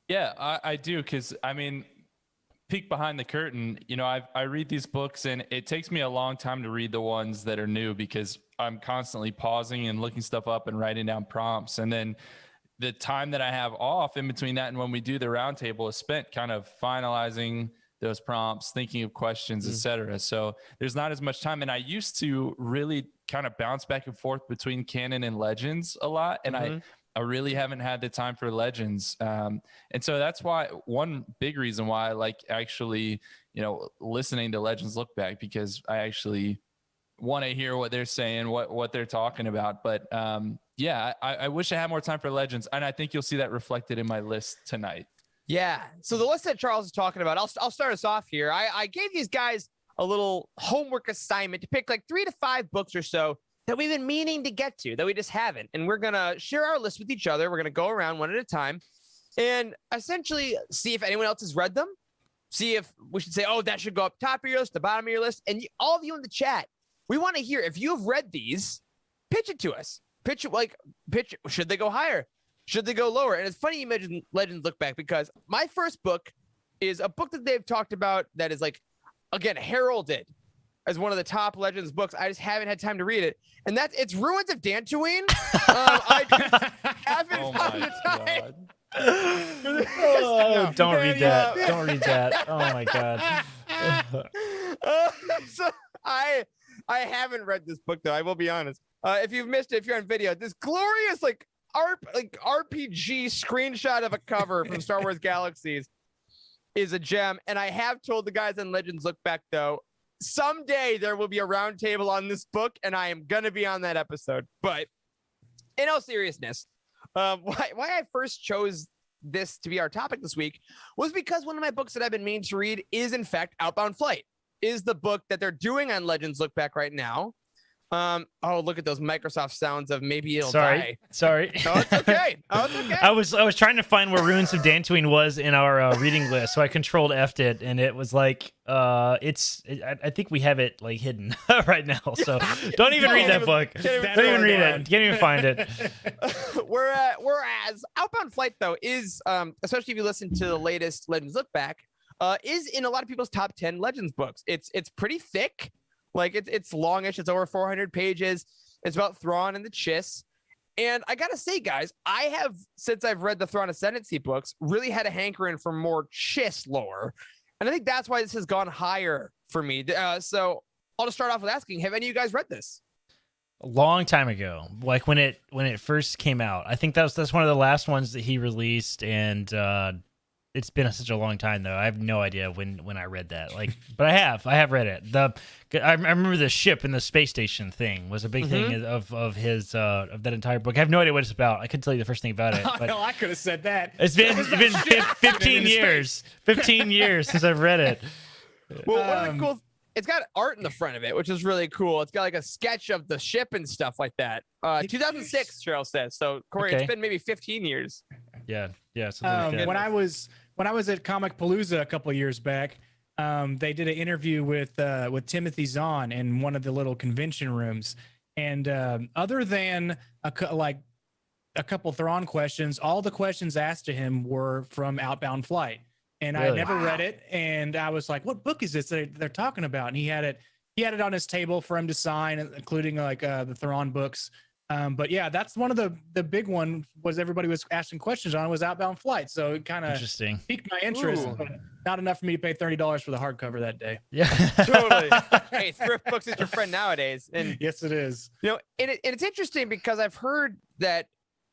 Yeah, I do. Because I mean, peek behind the curtain, I read these books and it takes me a long time to read the ones that are new because I'm constantly pausing and looking stuff up and writing down prompts. And then the time that I have off in between that and when we do the roundtable is spent kind of finalizing those prompts, thinking of questions, et cetera. So there's not as much time. And I used to really kind of bounce back and forth between canon and legends a lot. And I really haven't had the time for legends. And so that's why one big reason why I like actually, listening to Legends Look Back, because I actually want to hear what they're saying, what they're talking about. But yeah, I wish I had more time for legends. And I think you'll see that reflected in my list tonight. Yeah. So the list that Charles is talking about, I'll start us off here. I gave these guys a little homework assignment to pick like 3 to 5 books or so that we've been meaning to get to that we just haven't. And we're going to share our list with each other. We're going to go around one at a time and essentially see if anyone else has read them. See if we should say, oh, that should go up top of your list, the bottom of your list. And all of you in the chat, we want to hear if you've read these, pitch it to us. Pitch, should they go higher? Should they go lower? And it's funny you mentioned Legends Look Back because my first book is a book that they've talked about that is like, again, heralded as one of the top Legends books. I just haven't had time to read it. And it's Ruins of Dantooine. I just haven't found the time. Oh, don't read that. Don't read that. Oh my God. So I haven't read this book though. I will be honest. If you've missed it, if you're on video, this glorious RPG screenshot of a cover from Star Wars Galaxies is a gem. And I have told the guys on Legends Look Back though, someday there will be a roundtable on this book, and I am gonna be on that episode. But in all seriousness, why I first chose this to be our topic this week was because one of my books that I've been meaning to read is in fact Outbound Flight, is the book that they're doing on Legends Look Back right now. Oh, look at those Microsoft sounds of maybe it'll die. Sorry. No, it's okay. Oh, it's okay. I was trying to find where Ruins of Dantooine was in our reading list, so I controlled F'd it, and it was like, I think we have it like hidden right now. So don't even read that book. Don't even read it. Can't even find it. Whereas Outbound Flight though is, especially if you listen to the latest Legends Look Back, is in a lot of people's top 10 Legends books. It's pretty thick. Like it's longish. It's over 400 pages. It's about Thrawn and the Chiss. And I gotta say, guys, I have, since I've read the Thrawn Ascendancy books, really had a hankering for more Chiss lore. And I think that's why this has gone higher for me. So I'll just start off with asking, have any of you guys read this? A long time ago, like when it first came out. I think that's one of the last ones that he released, and it's been such a long time though. I have no idea when I read that. Like, but I have read it. I remember the ship and the space station thing was a big thing of his of that entire book. I have no idea what it's about. I couldn't tell you the first thing about it. But I could have said that. it's been 15 years. 15 years since I've read it. Well, one of the cool. It's got art in the front of it, which is really cool. It's got like a sketch of the ship and stuff like that. 2006, Cheryl says. So Corey, Okay. it's been maybe 15 years. Yeah. Something like that. When I was at Comic Palooza a couple of years back, they did an interview with Timothy Zahn in one of the little convention rooms, and other than a couple Thrawn questions, all the questions asked to him were from Outbound Flight. And I Really? never read it, and I was like, "What book is this they're talking about?" And he had it on his table for him to sign, including like the Thrawn books. But yeah, that's one of the big one was everybody was asking questions on was Outbound Flight, so it kind of Interesting. piqued my interest, Ooh. but not enough for me to pay $30 for the hardcover that day. Yeah. Totally. Hey, thrift books is your friend nowadays, and Yes, it is. and it's interesting because I've heard that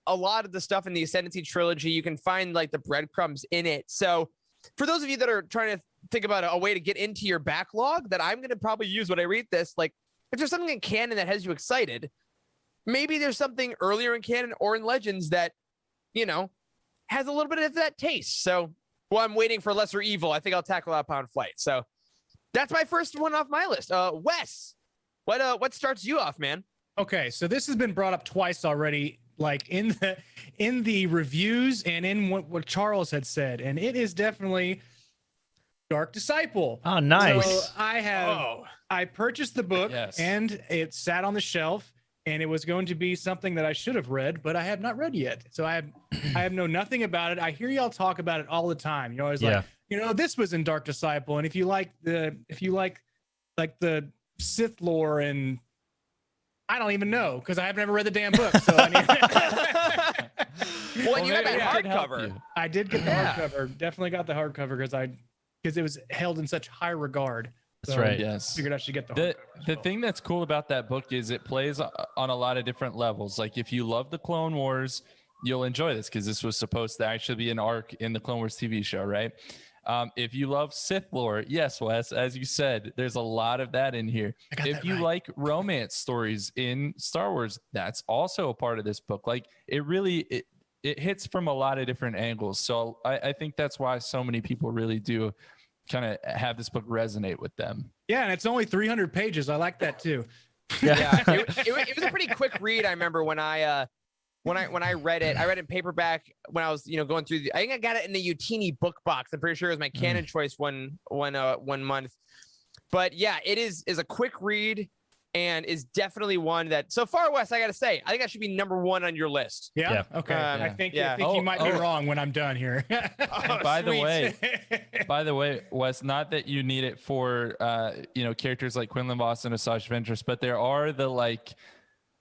a lot of the stuff in the Ascendancy trilogy, you can find like the breadcrumbs in it. So for those of you that are trying to think about a way to get into your backlog, that I'm going to probably use when I read this, like if there's something in canon that has you excited, maybe there's something earlier in canon or in Legends that, has a little bit of that taste. So while I'm waiting for Lesser Evil, I think I'll tackle Outbound Flight. So that's my first one off my list. Wes, what starts you off, man? Okay, so this has been brought up twice already, like in the reviews and in what Charles had said, and it is definitely Dark Disciple. Oh, nice. So I purchased the book Yes. and it sat on the shelf, and it was going to be something that I should have read, but I have not read yet. So I have know nothing about it. I hear y'all talk about it all the time. You're always like, this was in Dark Disciple, and if you like the Sith lore, and I don't even know because I have never read the damn book. So I mean, Well, you got maybe that it could help hardcover. you. I did get the hardcover. Definitely got the hardcover because it was held in such high regard. That's So right. Yes. Figured I should get the The hardcover. thing that's cool about that book is it plays on a lot of different levels. Like if you love the Clone Wars, you'll enjoy this because this was supposed to actually be an arc in the Clone Wars TV show, right? If you love Sith lore, yes, Wes, as you said, there's a lot of that in here. If you like romance stories in Star Wars, that's also a part of this book. Like it hits from a lot of different angles. So I think that's why so many people really do kind of have this book resonate with them. Yeah, and it's only 300 pages. I like that too. Yeah, it was a pretty quick read. I remember when I read it. I read it in paperback when I was going through I think I got it in the Youtini book box. I'm pretty sure it was my canon choice one month. But yeah, it is a quick read and is definitely one that so far, Wes, I gotta say, I think that should be number one on your list. Yeah. Okay. I think you might be wrong when I'm done here. And by the way, Wes, not that you need it for characters like Quinlan Voss and Asajj Ventress, but there are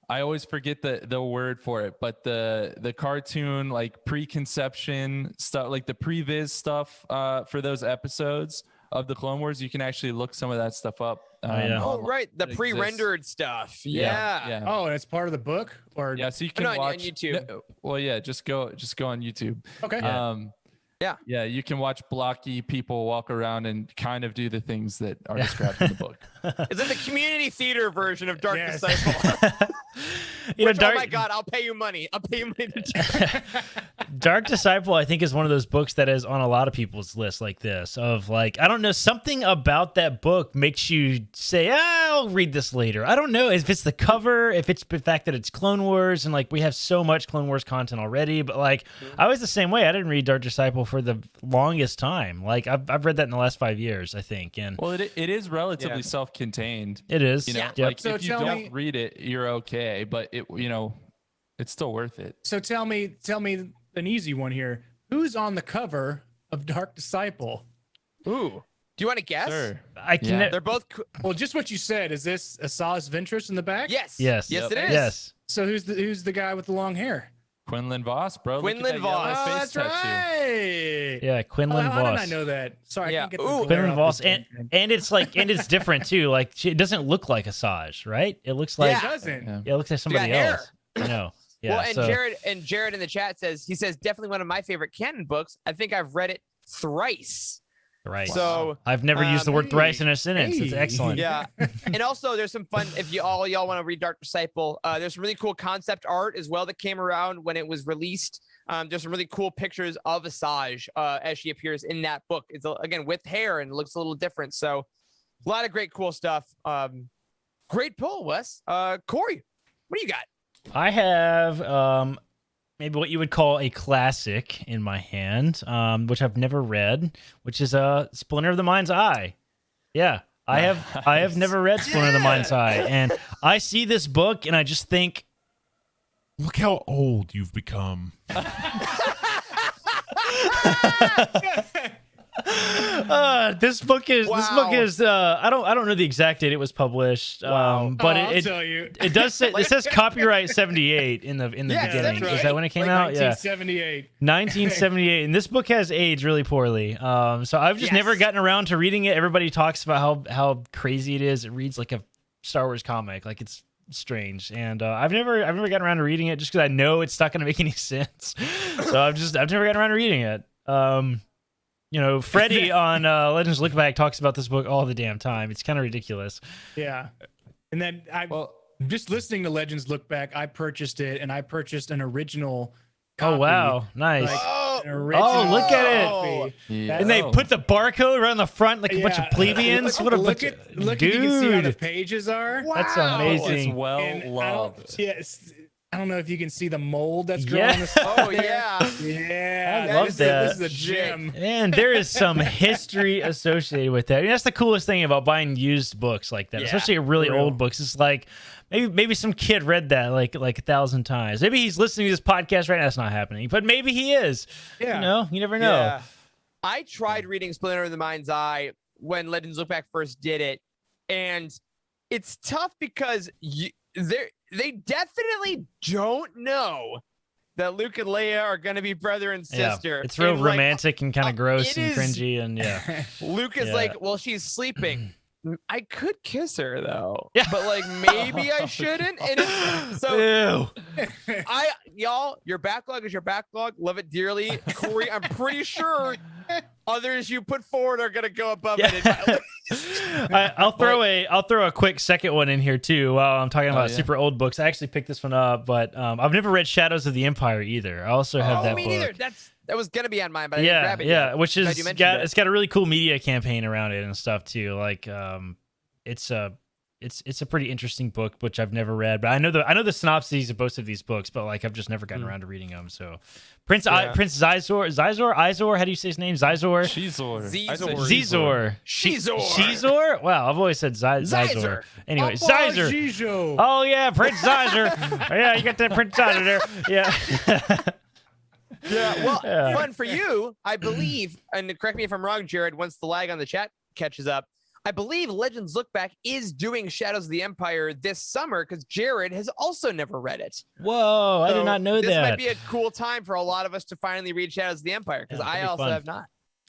I always forget the word for it, but the cartoon like preconception stuff, like the previs stuff for those episodes of the Clone Wars, you can actually look some of that stuff up. Oh, right, the It exists. pre-rendered stuff. Yeah. Oh, and it's part of the book, or Yeah, so you can No, on watch YouTube. No, well, yeah, just go on YouTube. okay. Yeah, you can watch blocky people walk around and kind of do the things that are described in the book. Is it the community theater version of Dark Yes. Disciple? Dark, Oh my God, I'll pay you money. I'll pay you money to do Dark Disciple, I think, is one of those books that is on a lot of people's lists like this. Of like, I don't know, something about that book makes you say, I'll read this later. I don't know if it's the cover, if it's the fact that it's Clone Wars, and like we have so much Clone Wars content already. But like, I was the same way. I didn't read Dark Disciple for the longest time. Like I've read that in the last 5 years, I think. And Well, it is relatively self-contained. it is. Like So if you tell don't me- read it, you're okay, but it's still worth it. So tell me an easy one here. Who's on the cover of Dark Disciple? Ooh. Do you want to guess? Sure. I can. Yeah. They're both. Well, just what you said. Is this Asajj Ventress in the back? Yes. Yes. Yes, Yep. it is. Yes. So who's the guy with the long hair? Quinlan Voss, bro. Look at Quinlan that yellow Voss. face that's tattoo. right. Yeah, Quinlan How Voss. did I know that? Sorry, Yeah. I can't get the Ooh. glare Quinlan off Voss, this and thing. it's different too. Like it doesn't look like Asajj, right? It looks like It doesn't. Yeah. it looks like somebody hair. else. I know. Yeah. Well, and so, Jared in the chat says definitely one of my favorite canon books. I think I've read it thrice. Right. So I've never used the word thrice in a sentence. It's hey. excellent. yeah, and also there's some fun if y'all want to read Dark Disciple. There's some really cool concept art as well that came around when it was released. There's some really cool pictures of Asajj as she appears in that book. It's again with hair and looks a little different. So a lot of great cool stuff. Great pull, Wes. Corey, what do you got? I have maybe what you would call a classic in my hand, which I've never read, which is Splinter of the Mind's Eye. Yeah, I have never read Splinter of the Mind's Eye, and I see this book and I just think, Look how old you've become. this book is I don't know the exact date it was published, but I'll tell you. it does say it says copyright 78 in the beginning. right. Is that when it came Like out? Yeah. 1978. 1978, and this book has aged really poorly. So I've just never gotten around to reading it. Everybody talks about how crazy it is. It reads like a Star Wars comic, like it's strange, and I've never gotten around to reading it just because I know it's not going to make any sense. So I've never gotten around to reading it. Freddie on Legends Look Back talks about this book all the damn time. It's kind of ridiculous. Yeah. And then just listening to Legends Look Back, I purchased it, and I purchased an original copy. Oh wow, nice. An original look at it. copy. Yeah. And they put the barcode right on the front like a bunch of Yeah. plebeians. What a look bunch at of look at you can see how the dude. pages are. That's Wow. amazing. It's well And loved. I don't know if you can see the mold that's growing on the side. Oh yeah. Yeah. I love This is that. a gem. And there is some history associated with that. I mean, that's the coolest thing about buying used books like that, Yeah, especially really for real. old books. It's like maybe some kid read that like 1,000 times. Maybe he's listening to this podcast right now. That's not happening, but maybe he is. Yeah. You never know. Yeah. I tried reading Splinter of the Mind's Eye when Legends Look Back first did it, and it's tough because they definitely don't know that Luke and Leia are going to be brother and sister. Yeah, it's real And, like, romantic and kind of gross it and is- cringy, and Luke is Yeah. like, well, she's sleeping. I could kiss her though, Yeah. but like maybe I shouldn't. And it's, so Ew. your backlog is your backlog. Love it dearly, Corey. I'm pretty sure others you put forward are gonna go above it. In my I'll throw a quick second one in here too. While I'm talking about yeah. super old books, I actually picked this one up, but I've never read Shadows of the Empire either. I also have that me book. neither. That was gonna be on mine, but I didn't grab it Yeah, yet. which Glad is you mentioned it. it's got a really cool media campaign around it and stuff too. Like it's a pretty interesting book, which I've never read, but I know the synopses of both of these books, but like I've just never gotten around to reading them. So Prince Izor, how do you say his name? Zizor. Shizor. Zizor. Shizor. Wow, I've always said Zizor. Zizor. Anyway, Oh, Zizor. Zizor. Oh yeah, Prince Zizor. Yeah, you got that Prince Zizor there. Yeah. Yeah, well, Yeah. fun for you, I believe, and correct me if I'm wrong, Jared, once the lag on the chat catches up, I believe Legends Look Back is doing Shadows of the Empire this summer because Jared has also never read it. Whoa, I So did not know this that. might be a cool time for a lot of us to finally read Shadows of the Empire because Yeah, I that'd be also fun. have not.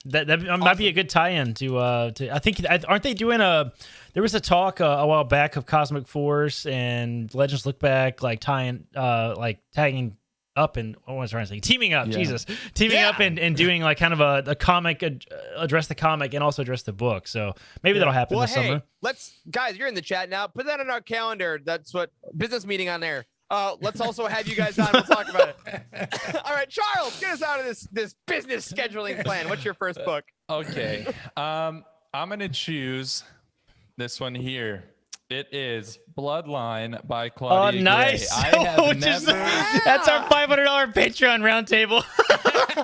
That might be a good tie-in to I think aren't they doing there was a talk a while back of Cosmic Force and Legends Look Back like tying like tagging up and what was I trying to say? Teaming up, Yeah. Jesus. Teaming up and doing like kind of a comic address the comic and also address the book. So maybe that'll happen Well, this hey, summer. guys, you're in the chat now. Put that on our calendar. That's what business meeting on there. Let's also have you guys on. We'll talk about it. All right, Charles, get us out of this business scheduling plan. What's your first book? Okay. I'm gonna choose this one here. It is Bloodline by Oh, Claudia nice. Gray. I have Which is- never. that's our $500 Patreon roundtable.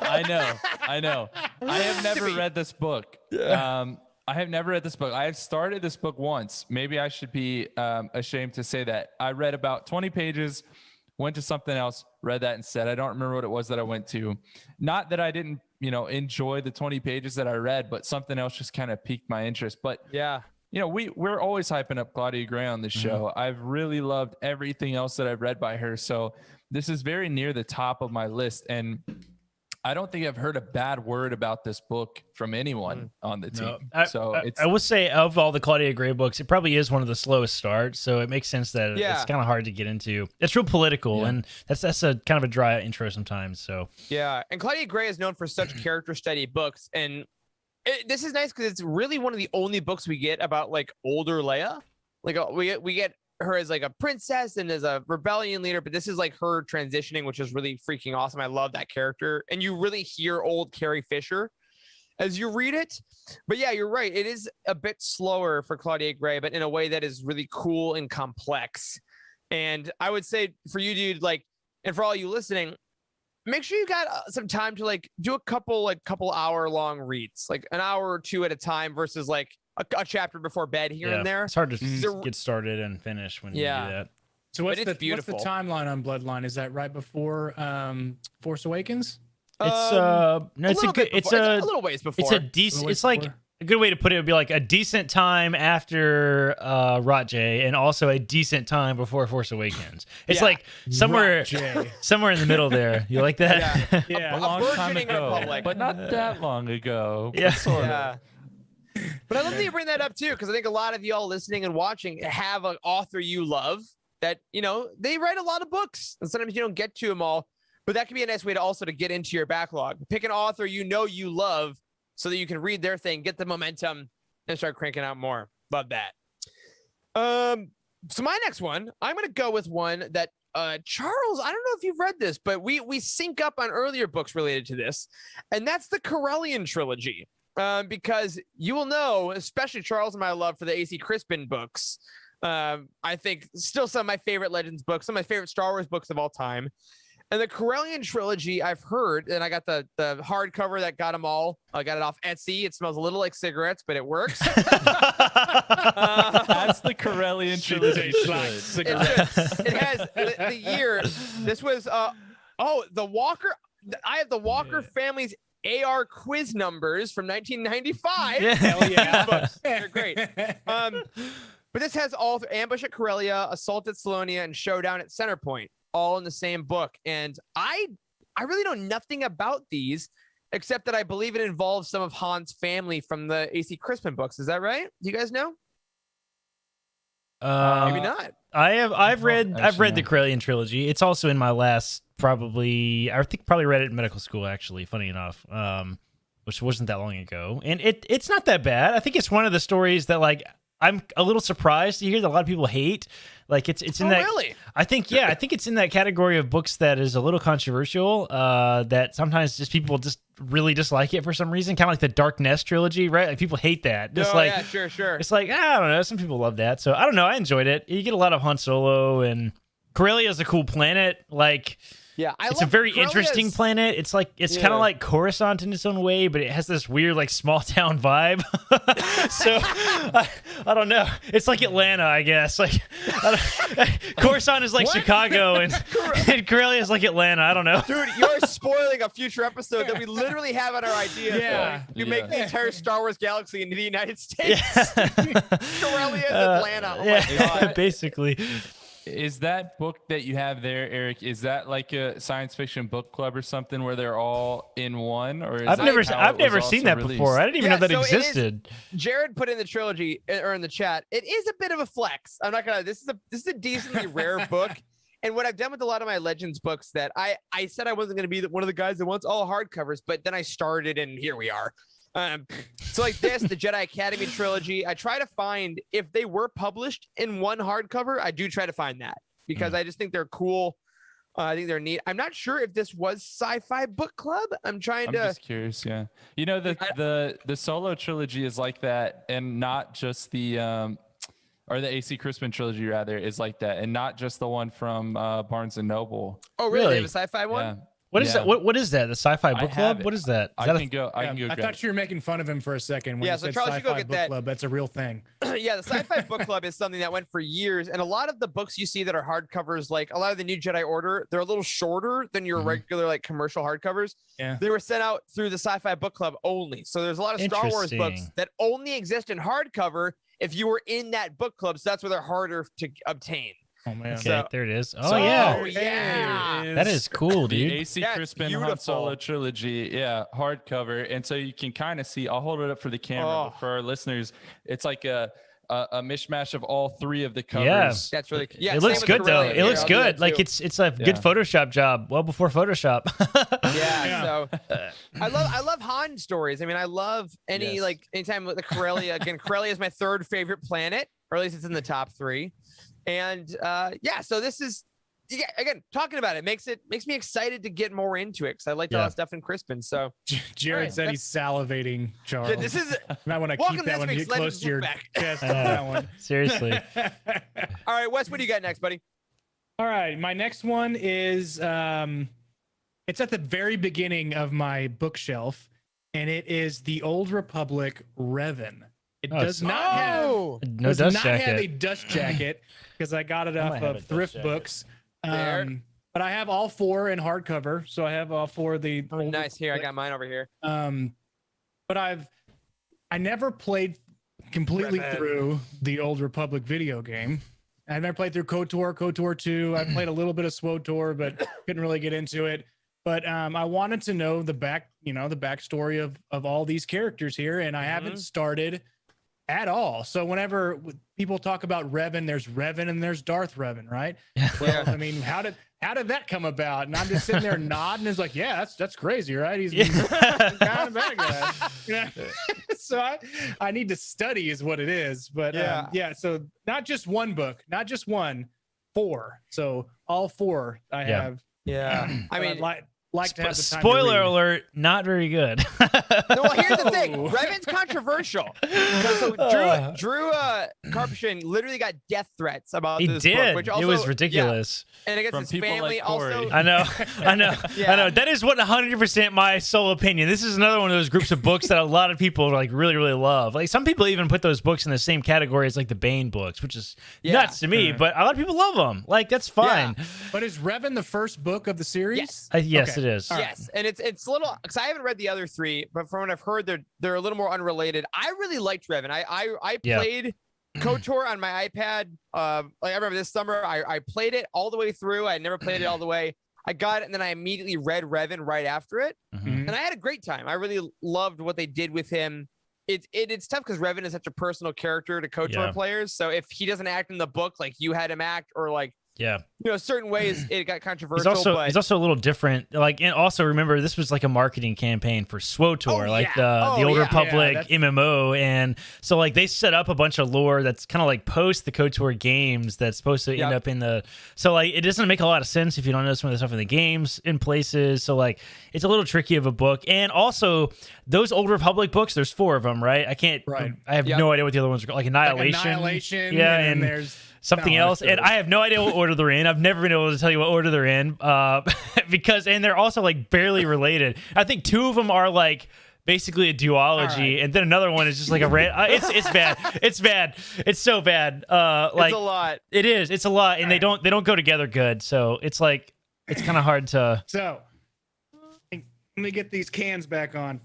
I know. I have never read this book. I have never read this book. I have started this book once. Maybe I should be ashamed to say that. I read about 20 pages, went to something else, read that instead. I don't remember what it was that I went to. Not that I didn't, enjoy the 20 pages that I read, but something else just kind of piqued my interest. But Yeah. we're always hyping up Claudia Gray on this show. I've really loved everything else that I've read by her. So this is very near the top of my list. And I don't think I've heard a bad word about this book from anyone on the team. I would say of all the Claudia Gray books, it probably is one of the slowest starts. So it makes sense that it's kind of hard to get into. It's real political, and that's a kind of a dry intro sometimes. So yeah, and Claudia Gray is known for such character study books, and this is nice because it's really one of the only books we get about like older Leia. Like we get her as like a princess and as a rebellion leader, but this is like her transitioning, which is really freaking awesome. I love that character, and you really hear old Carrie Fisher as you read it. But yeah, you're right, it is a bit slower for Claudia Gray, but in a way that is really cool and complex. And I would say for you, dude, like, and for all you listening, make sure you got some time to like do a couple hour long reads, like an hour or two at a time versus like a chapter before bed here and there. It's hard to get started and finish when you do that. So what's the timeline on Bloodline? Is that right before Force Awakens? It's a little ways before. It's a decent. It's like a good way to put it would be like a decent time after Rotjay, and also a decent time before Force Awakens. It's like somewhere in the middle there. You like that? Yeah, a long time ago, but not that long ago. Yeah. But I love that you bring that up too, because I think a lot of y'all listening and watching have an author you love that, you know, they write a lot of books, and sometimes you don't get to them all. But that can be a nice way to also to get into your backlog. Pick an author you love, so that you can read their thing, get the momentum, and start cranking out more. Love that. So my next one, I'm going to go with one that Charles, I don't know if you've read this, but we sync up on earlier books related to this, and that's the Corellian Trilogy. Because you will know, especially Charles and my love for the A.C. Crispin books. I think still some of my favorite Legends books, some of my favorite Star Wars books of all time. And the Corellian Trilogy, I've heard, and I got the hardcover that got them all. I got it off Etsy. It smells a little like cigarettes, but it works. That's the Corellian Trilogy. It has the year. This was the Walker. I have the Walker family's AR quiz numbers from 1995. Yeah. Hell yeah. Books. They're great. But this has all Ambush at Corellia, Assault at Salonia, and Showdown at Centerpoint, all in the same book. And I really know nothing about these, except that I believe it involves some of Han's family from the A.C. Crispin books. Is that right? Do you guys know? Maybe not. I've read the Corellian Trilogy. It's also in my last probably read it in medical school, actually, funny enough. Which wasn't that long ago. And it's not that bad. I think it's one of the stories that like I'm a little surprised to hear that a lot of people hate. Like it's in that. Really? I think it's in that category of books that is a little controversial. That sometimes just people just really dislike it for some reason. Kind of like the Dark Nest trilogy, right? Like people hate that. Just yeah, sure. It's like I don't know. Some people love that, so I don't know. I enjoyed it. You get a lot of Han Solo, and Corellia is a cool planet. Like. Yeah, it's a very interesting planet. It's like kind of like Coruscant in its own way, but it has this weird like small town vibe. So I don't know. It's like Atlanta, I guess. Like Coruscant is like Chicago, and Corellia is like Atlanta. I don't know. Dude, you're spoiling a future episode that we literally have on our idea. Yeah, you make the entire Star Wars galaxy into the United States. Corellia is Atlanta. Oh my God. Basically. Is that book that you have there, Eric? Is that like a science fiction book club or something where they're all in one? Or I've never seen that before. I didn't even know that existed. Jared put in the trilogy or in the chat. It is a bit of a flex. I'm not gonna. This is a decently rare book. And what I've done with a lot of my Legends books that I said I wasn't gonna be one of the guys that wants all hardcovers, but then I started and here we are. So like this, the Jedi Academy trilogy, I try to find if they were published in one hardcover, I do try to find that because I just think they're cool. I think they're neat. I'm not sure if this was Sci-Fi Book Club. I'm just curious. Yeah. You know, the Solo trilogy is like that, and not just the, or the A.C. Crispin trilogy rather is like that, and not just the one from Barnes and Noble. Oh, really? They have a sci-fi one? Yeah. What is that? What is that? The Sci-Fi Book Club? What is that? I can go. I thought you were making fun of him for a second. When you so said Charles, you go Sci-Fi get Book that. Club. That's a real thing. Yeah, the Sci-Fi Book Club is something that went for years, and a lot of the books you see that are hardcovers, like a lot of the New Jedi Order, they're a little shorter than your regular like commercial hardcovers. Yeah, they were sent out through the Sci-Fi Book Club only. So there's a lot of Star Wars books that only exist in hardcover if you were in that book club. So that's where they're harder to obtain. Oh man. Okay, So- there it is. Oh So- yeah, Oh, yeah. that is cool, The dude. AC That's Crispin Han beautiful. Solo trilogy, yeah, hardcover, and so you can kind of see. I'll hold it up for the camera, but for our listeners, it's like a mishmash of all three of the covers. That's really yeah. It looks same with good though. Corellian It here, looks I'll do good. that Like too. it's a good Yeah. Photoshop job. Well before Photoshop. Yeah, so I love Han stories. I mean, I love any Yes. like anytime with the Corellia. Again, Corellia is my third favorite planet, or at least it's in the top 3. And yeah, so this is again talking about it makes me excited to get more into it because I liked all Yeah. that stuff in Crispin. So Jared Alright, said he's salivating, Charles. yeah, this is You might want to Welcome keep to that this one, week's get close Legends to your Look Back. chest on that one. Seriously. all right. Wes, what do you got next, buddy? All right, my next one is it's at the very beginning of my bookshelf, and it is the Old Republic Revan. It Oh, does not have Oh, No does dust not have a jacket. dust jacket because I got it off might have a of dust thrift jacket. books. There. But I have all 4 in hardcover, so I have all 4 of the. Old nice. Here, I Republic. got mine over here. But I never played completely Revan. through the Old Republic video game. I never played through KOTOR, KOTOR 2. I played a little bit of SWOTOR, but couldn't really get into it. But I wanted to know the backstory of all these characters here, and I haven't started at all. So whenever people talk about Revan, there's Revan and there's Darth Revan, right? Well, I mean, how did that come about? And I'm just sitting there nodding. It's like, yeah, that's crazy, right? He's kind of bad guy. You know? So I need to study is what it is. But yeah. So not just one book, not just one, 4. So all 4 I Yeah. have. Yeah, I But mean, I'd like to have the time to Spoiler read. alert, not very good. no, well, here's the thing. Oh. Revan's controversial. So Drew Carpentier literally got death threats about He this did. book, which also, It was ridiculous. Yeah. And I guess From his people family like Corey. also. I know. I know. Yeah. I know. That is 100% my sole opinion. This is another one of those groups of books that a lot of people like really, really love. Like some people even put those books in the same category as like the Bane books, which is Yeah. nuts to me. But a lot of people love them. Like that's fine. But is Revan the first book of the series? Yes. Yes, Okay. it is. All right. Yes, and it's a little because I haven't read the other 3, but from what I've heard, they're a little more unrelated. I really liked Revan. I Yeah. played KOTOR on my iPad. Like I remember this summer, I played it all the way through. I never played it all the way. I got it, and then I immediately read Revan right after it, Mhm. and I had a great time. I really loved what they did with him. It's tough because Revan is such a personal character to KOTOR Yeah. players. So if he doesn't act in the book like you had him act, or like Yeah. certain ways it got controversial. He's also a little different. Like, and also remember, this was like a marketing campaign for SWOTOR, Oh, like yeah. the Old Yeah. Republic Yeah, that's- MMO, and so like they set up a bunch of lore that's kind of like post the KOTOR games that's supposed to end Yep. up in the. So like it doesn't make a lot of sense if you don't know some of the stuff in the games in places. So like it's a little tricky of a book, and also those Old Republic books. There's 4 of them, right? I can't. Right. I have Yep. no idea what the other ones are called. Like Annihilation. Like Annihilation. Yeah, and, and then there's something No, else, that's and good. I have no idea what order they're in. I've never been able to tell you what order they're in, and they're also like barely related. I think 2 of them are like basically a duology, All right. and then another one is just like a it's bad. It's bad. It's so bad. Like it's a lot. it is. It's a lot, and they don't go together good. So it's like it's kind of hard to. So let me get these cans back on.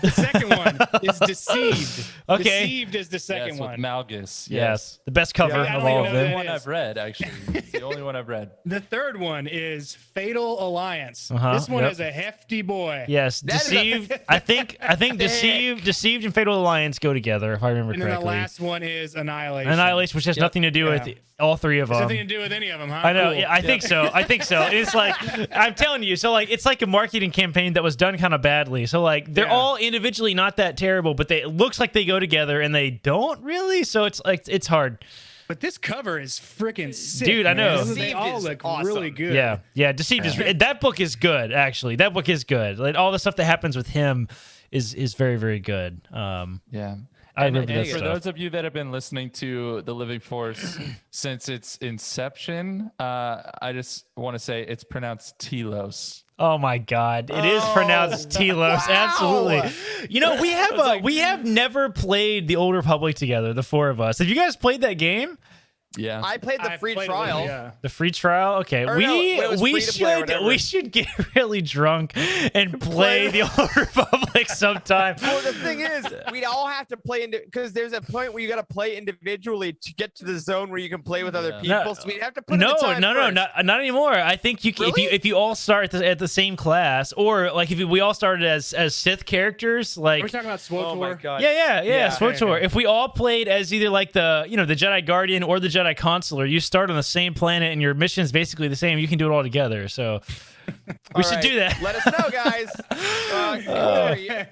The second one is Deceived. Okay. Deceived is the second Yes, with one. Malgus. Yes, the best cover Yeah, I of don't all even of know them. The that one is. I've read, actually. It's the only one I've read. The third one is Fatal Alliance. Uh-huh, This one yep. is a hefty boy. Yes, That is a- deceived. I think deceived and Fatal Alliance go together, if I remember And then the correctly. last one is Annihilation. Annihilation, which has nothing to do with Yeah. all 3 of Has them. nothing to do with any of them, huh? I know. Cool. Yeah, I think so. I think so. And it's like I'm telling you. So like it's like a marketing campaign that was done kind of badly. So like they're Yeah. all individually not that terrible, but it looks like they go together and they don't really. So it's like it's hard. But this cover is freaking sick. Dude, I man. know. They Deceived all is look awesome. really good. Yeah, yeah. Deceived is that book is good. Actually, that book is good. Like all the stuff that happens with him is very very good. Yeah. I And remember that for stuff. those of you that have been listening to The Living Force since its inception, I just want to say it's pronounced Telos. Oh my God! It is pronounced Telos. wow. Absolutely. You know we have never played the Old Republic together. The 4 of us. Have you guys played that game? Yeah. I played the I free played a little, trial. yeah. The free trial. Okay, Or no, it was free to play or whatever. we should get really drunk and play the Old Republic sometime. Well, the thing is, we'd all have to play because there's a point where you got to play individually to get to the zone where you can play with other people. No. So we'd have to put in No, the time first. not anymore. I think you can, Really? if you all start at the same class, or like if we all started as Sith characters, like We're talking about SWOTOR. Oh my god. yeah, SWTOR. okay. If we all played as either like the the Jedi Guardian or the Jedi Consular, you start on the same planet and your mission's basically the same. You can do it all together. So we should do that. Let us know, guys. Corey,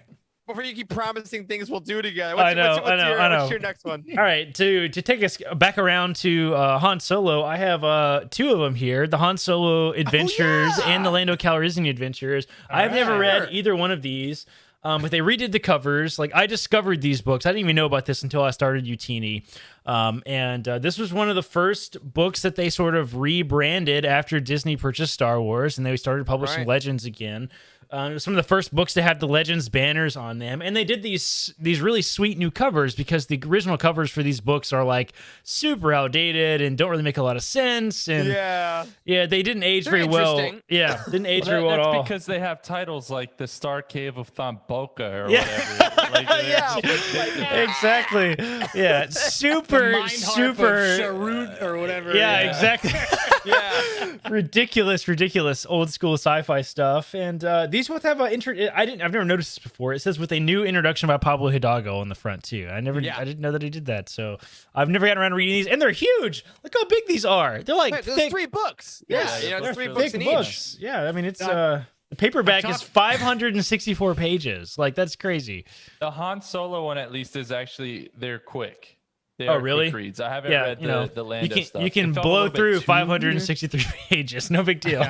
before you keep promising things we'll do together. What's your next one? All right, to take us back around to Han Solo, I have two of them here: the Han Solo Adventures and the Lando Calrissian Adventures. I've never read either one of these. But they redid the covers. Like, I discovered these books. I didn't even know about this until I started Youtini. And this was one of the first books that they sort of rebranded after Disney purchased Star Wars, and they started publishing Legends again. Some of the first books to have the Legends banners on them, and they did these really sweet new covers because the original covers for these books are like super outdated and don't really make a lot of sense. And yeah, they didn't age very well. Yeah, didn't age very well at all. That's because they have titles like the Star Cave of Thomboka or whatever. Exactly. Yeah, super Sharut or whatever. Yeah, exactly. ridiculous old school sci-fi stuff. And these both have a I've never noticed this before. It says with a new introduction by Pablo Hidalgo on the front too. I didn't know that he did that. So I've never gotten around to reading these, and they're huge. Look how big these are. They're like There's 3 books. They're 3 books in each. Yeah, I mean it's the paperback is 564 pages. Like, that's crazy. The Han Solo one, at least, is actually they're quick. They Oh, are really? quick reads. I haven't read the Lando stuff. You can It felt a blow little bit through too 563 pages. No big deal.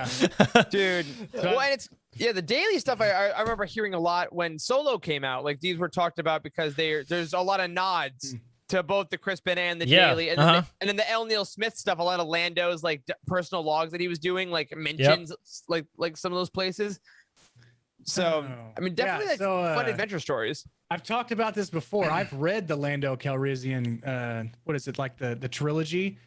Dude. Well, and it's the daily stuff. I remember hearing a lot when Solo came out. Like, these were talked about because there's a lot of nods to both the Crispin and the daily, and then the L. Neil Smith stuff. A lot of Lando's like personal logs that he was doing, like mentions like some of those places. So I mean, definitely fun adventure stories. I've talked about this before. I've read the Lando Calrissian, what is it, like the trilogy?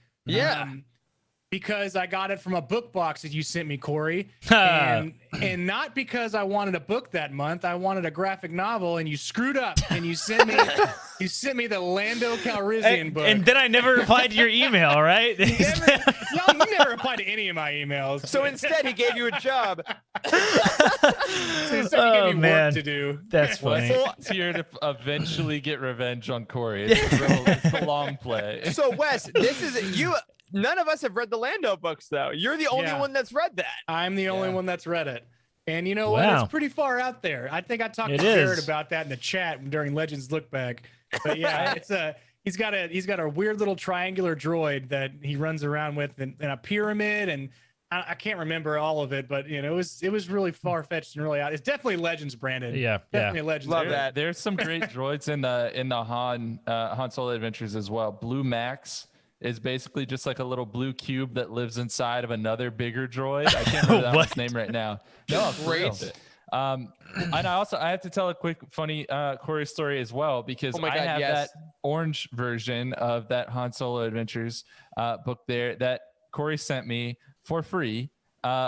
Because I got it from a book box that you sent me, Corey, and not because I wanted a book that month. I wanted a graphic novel, and you screwed up, and you sent me the Lando Calrissian book. And then I never replied to your email, right? You never replied to any of my emails. So instead, he gave you a job. Oh, man. Work to do. That's funny. It's here to eventually get revenge on Corey. It's the long play. So Wes, this is you. None of us have read the Lando books, though. You're the only one that's read that. I'm the only one that's read it. And you know what? It's pretty far out there. I think I talked to Jared about that in the chat during Legends Look Back. But yeah, he's got a weird little triangular droid that he runs around with in a pyramid, and I can't remember all of it, but it was really far fetched and really out. It's definitely Legends branded. Definitely Legends. Love that. There's some great droids in the Han Solo Adventures as well. Blue Max is basically just like a little blue cube that lives inside of another bigger droid. I can't remember that one's name right now. No, great. And I have to tell a quick funny Corey story as well, because I have that orange version of that Han Solo Adventures book there that Corey sent me for free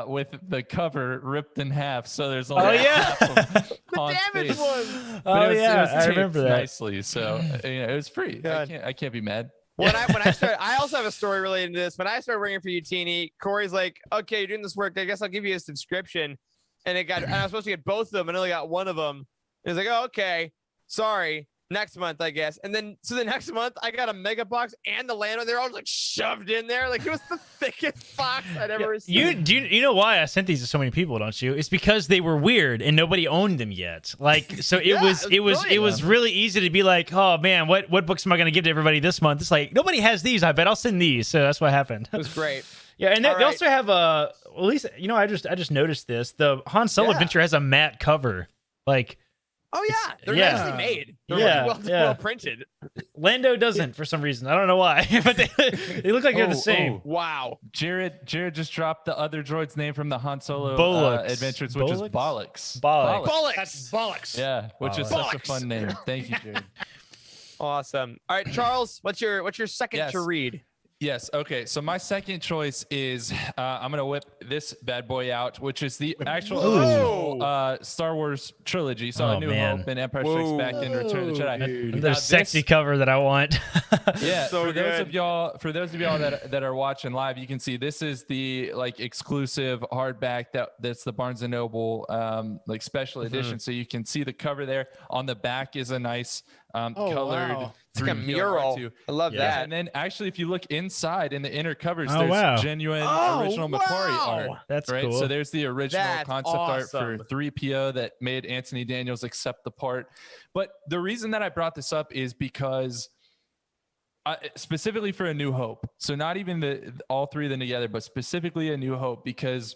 with the cover ripped in half, so there's only half of the damaged one. But it was I remember that nicely, so it was free. I can't be mad. When I started, I also have a story related to this. When I started working for Youtini, Corey's like, "Okay, you're doing this work. I guess I'll give you a subscription." And I was supposed to get both of them, and I only got one of them. And he's like, "Oh, okay, sorry. Next month, I guess." And then the next month, I got a mega box and the Lando. They're all just like shoved in there. Like, it was the thickest box I'd ever seen. You know why I sent these to so many people, don't you? It's because they were weird and nobody owned them yet. Like, so it was really easy to be like, "Oh man, what books am I going to give to everybody this month?" It's like, nobody has these. I bet I'll send these. So that's what happened. It was great. Yeah, and they also have at least I just noticed this. The Han Solo Adventure has a matte cover. Like, oh yeah, they're nicely made. They're well printed. Lando doesn't for some reason. I don't know why, but they look like they're the same. Wow. Jared just dropped the other droid's name from the Han Solo Adventures, which is Bollocks. That's Bollocks. Yeah, which is such a fun name. Thank you, Jared. Awesome. All right, Charles, what's your second to read? Yes. Okay. So my second choice is I'm gonna whip this bad boy out, which is the actual original Star Wars trilogy. So A New Hope and Empire Strikes Back and Return of the Jedi. Dude. There's sexy cover that I want. Yeah. So for those good. of y'all that are watching live, you can see this is the like exclusive hardback that's the Barnes and Noble like special edition. So you can see the cover there. On the back is a nice colored. Wow. It's like a mural. I love that. And then actually, if you look inside in the inner covers, Oh, there's wow. genuine original wow. McQuarrie art. That's right. cool. So there's the original That's concept art awesome. for 3PO that made Anthony Daniels accept the part. But the reason that I brought this up is because specifically for A New Hope. So not even all three of them together, but specifically A New Hope, because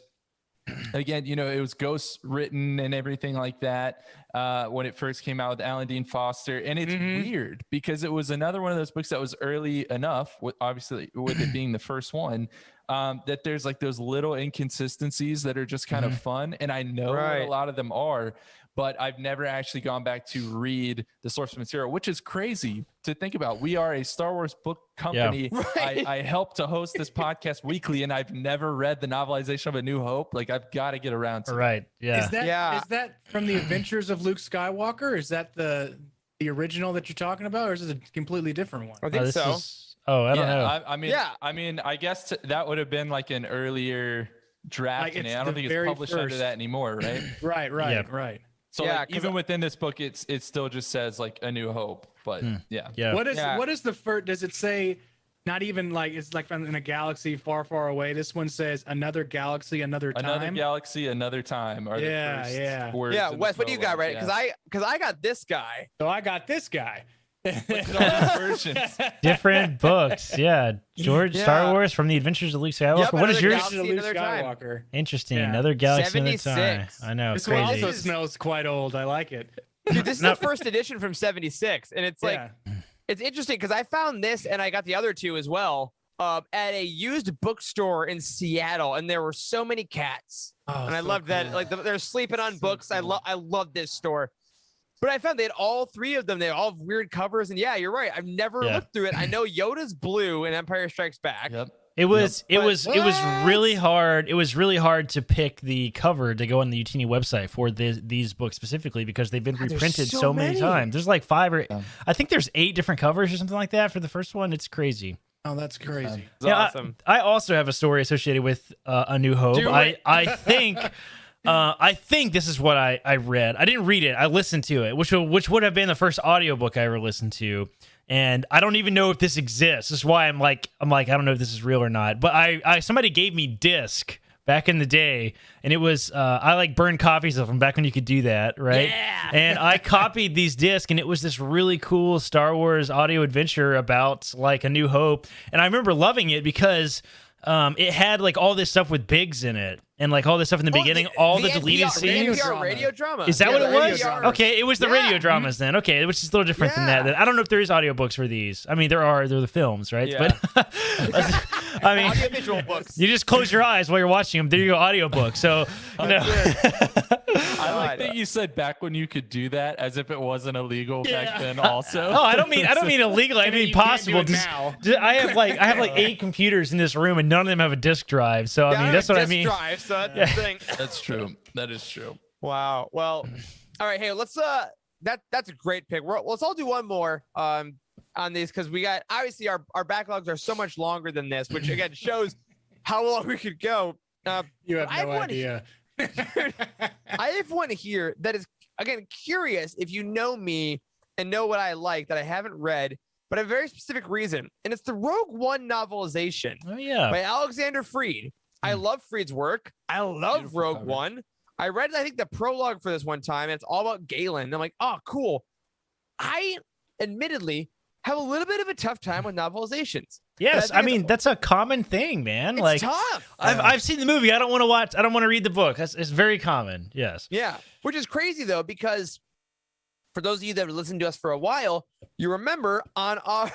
again, you know, it was ghost written and everything like that when it first came out with Alan Dean Foster. And it's weird because it was another one of those books that was early enough, obviously with it being the first one, that there's like those little inconsistencies that are just kind of fun. And I know what a lot of them are, but I've never actually gone back to read the source material, which is crazy to think about. We are a Star Wars book company. Right. I help to host this podcast weekly, and I've never read the novelization of A New Hope. Like, I've got to get around to it. Right. Yeah. Is that from the Adventures of Luke Skywalker? Is that the original that you're talking about, or is it a completely different one? I think this so. I don't know. I mean, I guess that would have been like an earlier draft. Like, it's I don't the think it's very published under first. that anymore, right? Right. So Yeah, like, 'cause even within this book, it still just says like A New Hope. But Yeah. What Yeah. is the first? Does it say? Not even like it's like in a galaxy far, far away. This one says another galaxy, another time. Another galaxy, another time. Are the first words Yeah, in Wes, the what do you got, prologue, right? Because I got this guy. So I got this guy. Look at all these versions. Different books. Yeah. George, Yeah. Star Wars from the Adventures of Luke Skywalker. Yep, what is another yours? galaxy, Luke another time. Skywalker. Interesting. Yeah. Another galaxy, another time. 76. I know. This one Crazy. also smells quite old. I like it. Dude, this is the first edition from 76. And it's like, Yeah. it's interesting because I found this and I got the other two as well at a used bookstore in Seattle. And there were so many cats. Oh, And I so loved that. cool. Like they're sleeping on So books. cool. I love this store. But I found they had all three of them. They all have weird covers. And yeah, you're right. I've never looked through it. I know Yoda's blue in Empire Strikes Back. Yep. It was But- it was really hard. It was really hard to pick the cover to go on the Youtini website for these books specifically because they've been God, there's reprinted so so many many. times. There's like 5 or I think there's 8 different covers or something like that for the first one. It's crazy. Oh, that's crazy. It's Yeah, awesome. I also have a story associated with A New Hope. Do it. I think this is what I read. I didn't read it. I listened to it, which would have been the first audiobook I ever listened to. And I don't even know if this exists. This is why I'm like I don't know if this is real or not. But I somebody gave me disc back in the day, and it was I like burned copies of them back when you could do that, right? Yeah. And I copied these discs, and it was this really cool Star Wars audio adventure about like A New Hope. And I remember loving it because it had like all this stuff with Biggs in it, and like all this stuff in the beginning, all the deleted NPR, scenes. NPR radio drama. Is that Yeah, what the it was? NPR. Okay, it was the radio dramas then. Okay, which is a little different than that. I don't know if there is audiobooks for these. I mean, they're the films, right? Yeah. But I mean, Audiovisual books. you just close your eyes while you're watching them. There you go, audiobook. So, you know. I like that you said back when you could do that as if it wasn't illegal back then also. Oh, I don't mean illegal. I mean you can't possible. do it now. I have like 8 computers in this room, and none of them have a disk drive. So I mean, that's what I mean. Drive, so that's the thing. That's true. That is true. Wow. Well, all right. Hey, let's that's a great pick. Let's all do one more on these because we got obviously our backlogs are so much longer than this, which again shows how long we could go. You have I have no one- idea. I have one here that is again curious if you know me and know what I like that I haven't read, but a very specific reason, and it's the Rogue One novelization Oh yeah. by Alexander Freed. I love Freed's work. I love Beautiful Rogue cover. One. I read, I think, the prologue for this one time, and it's all about Galen. I'm like, oh, cool. I admittedly have a little bit of a tough time with novelizations. Yes, I think I mean that's a common thing, man. It's like tough. I've seen the movie. I don't want to watch. I don't want to read the book. It's very common. Yes. Yeah, which is crazy though, because for those of you that have listened to us for a while, you remember on our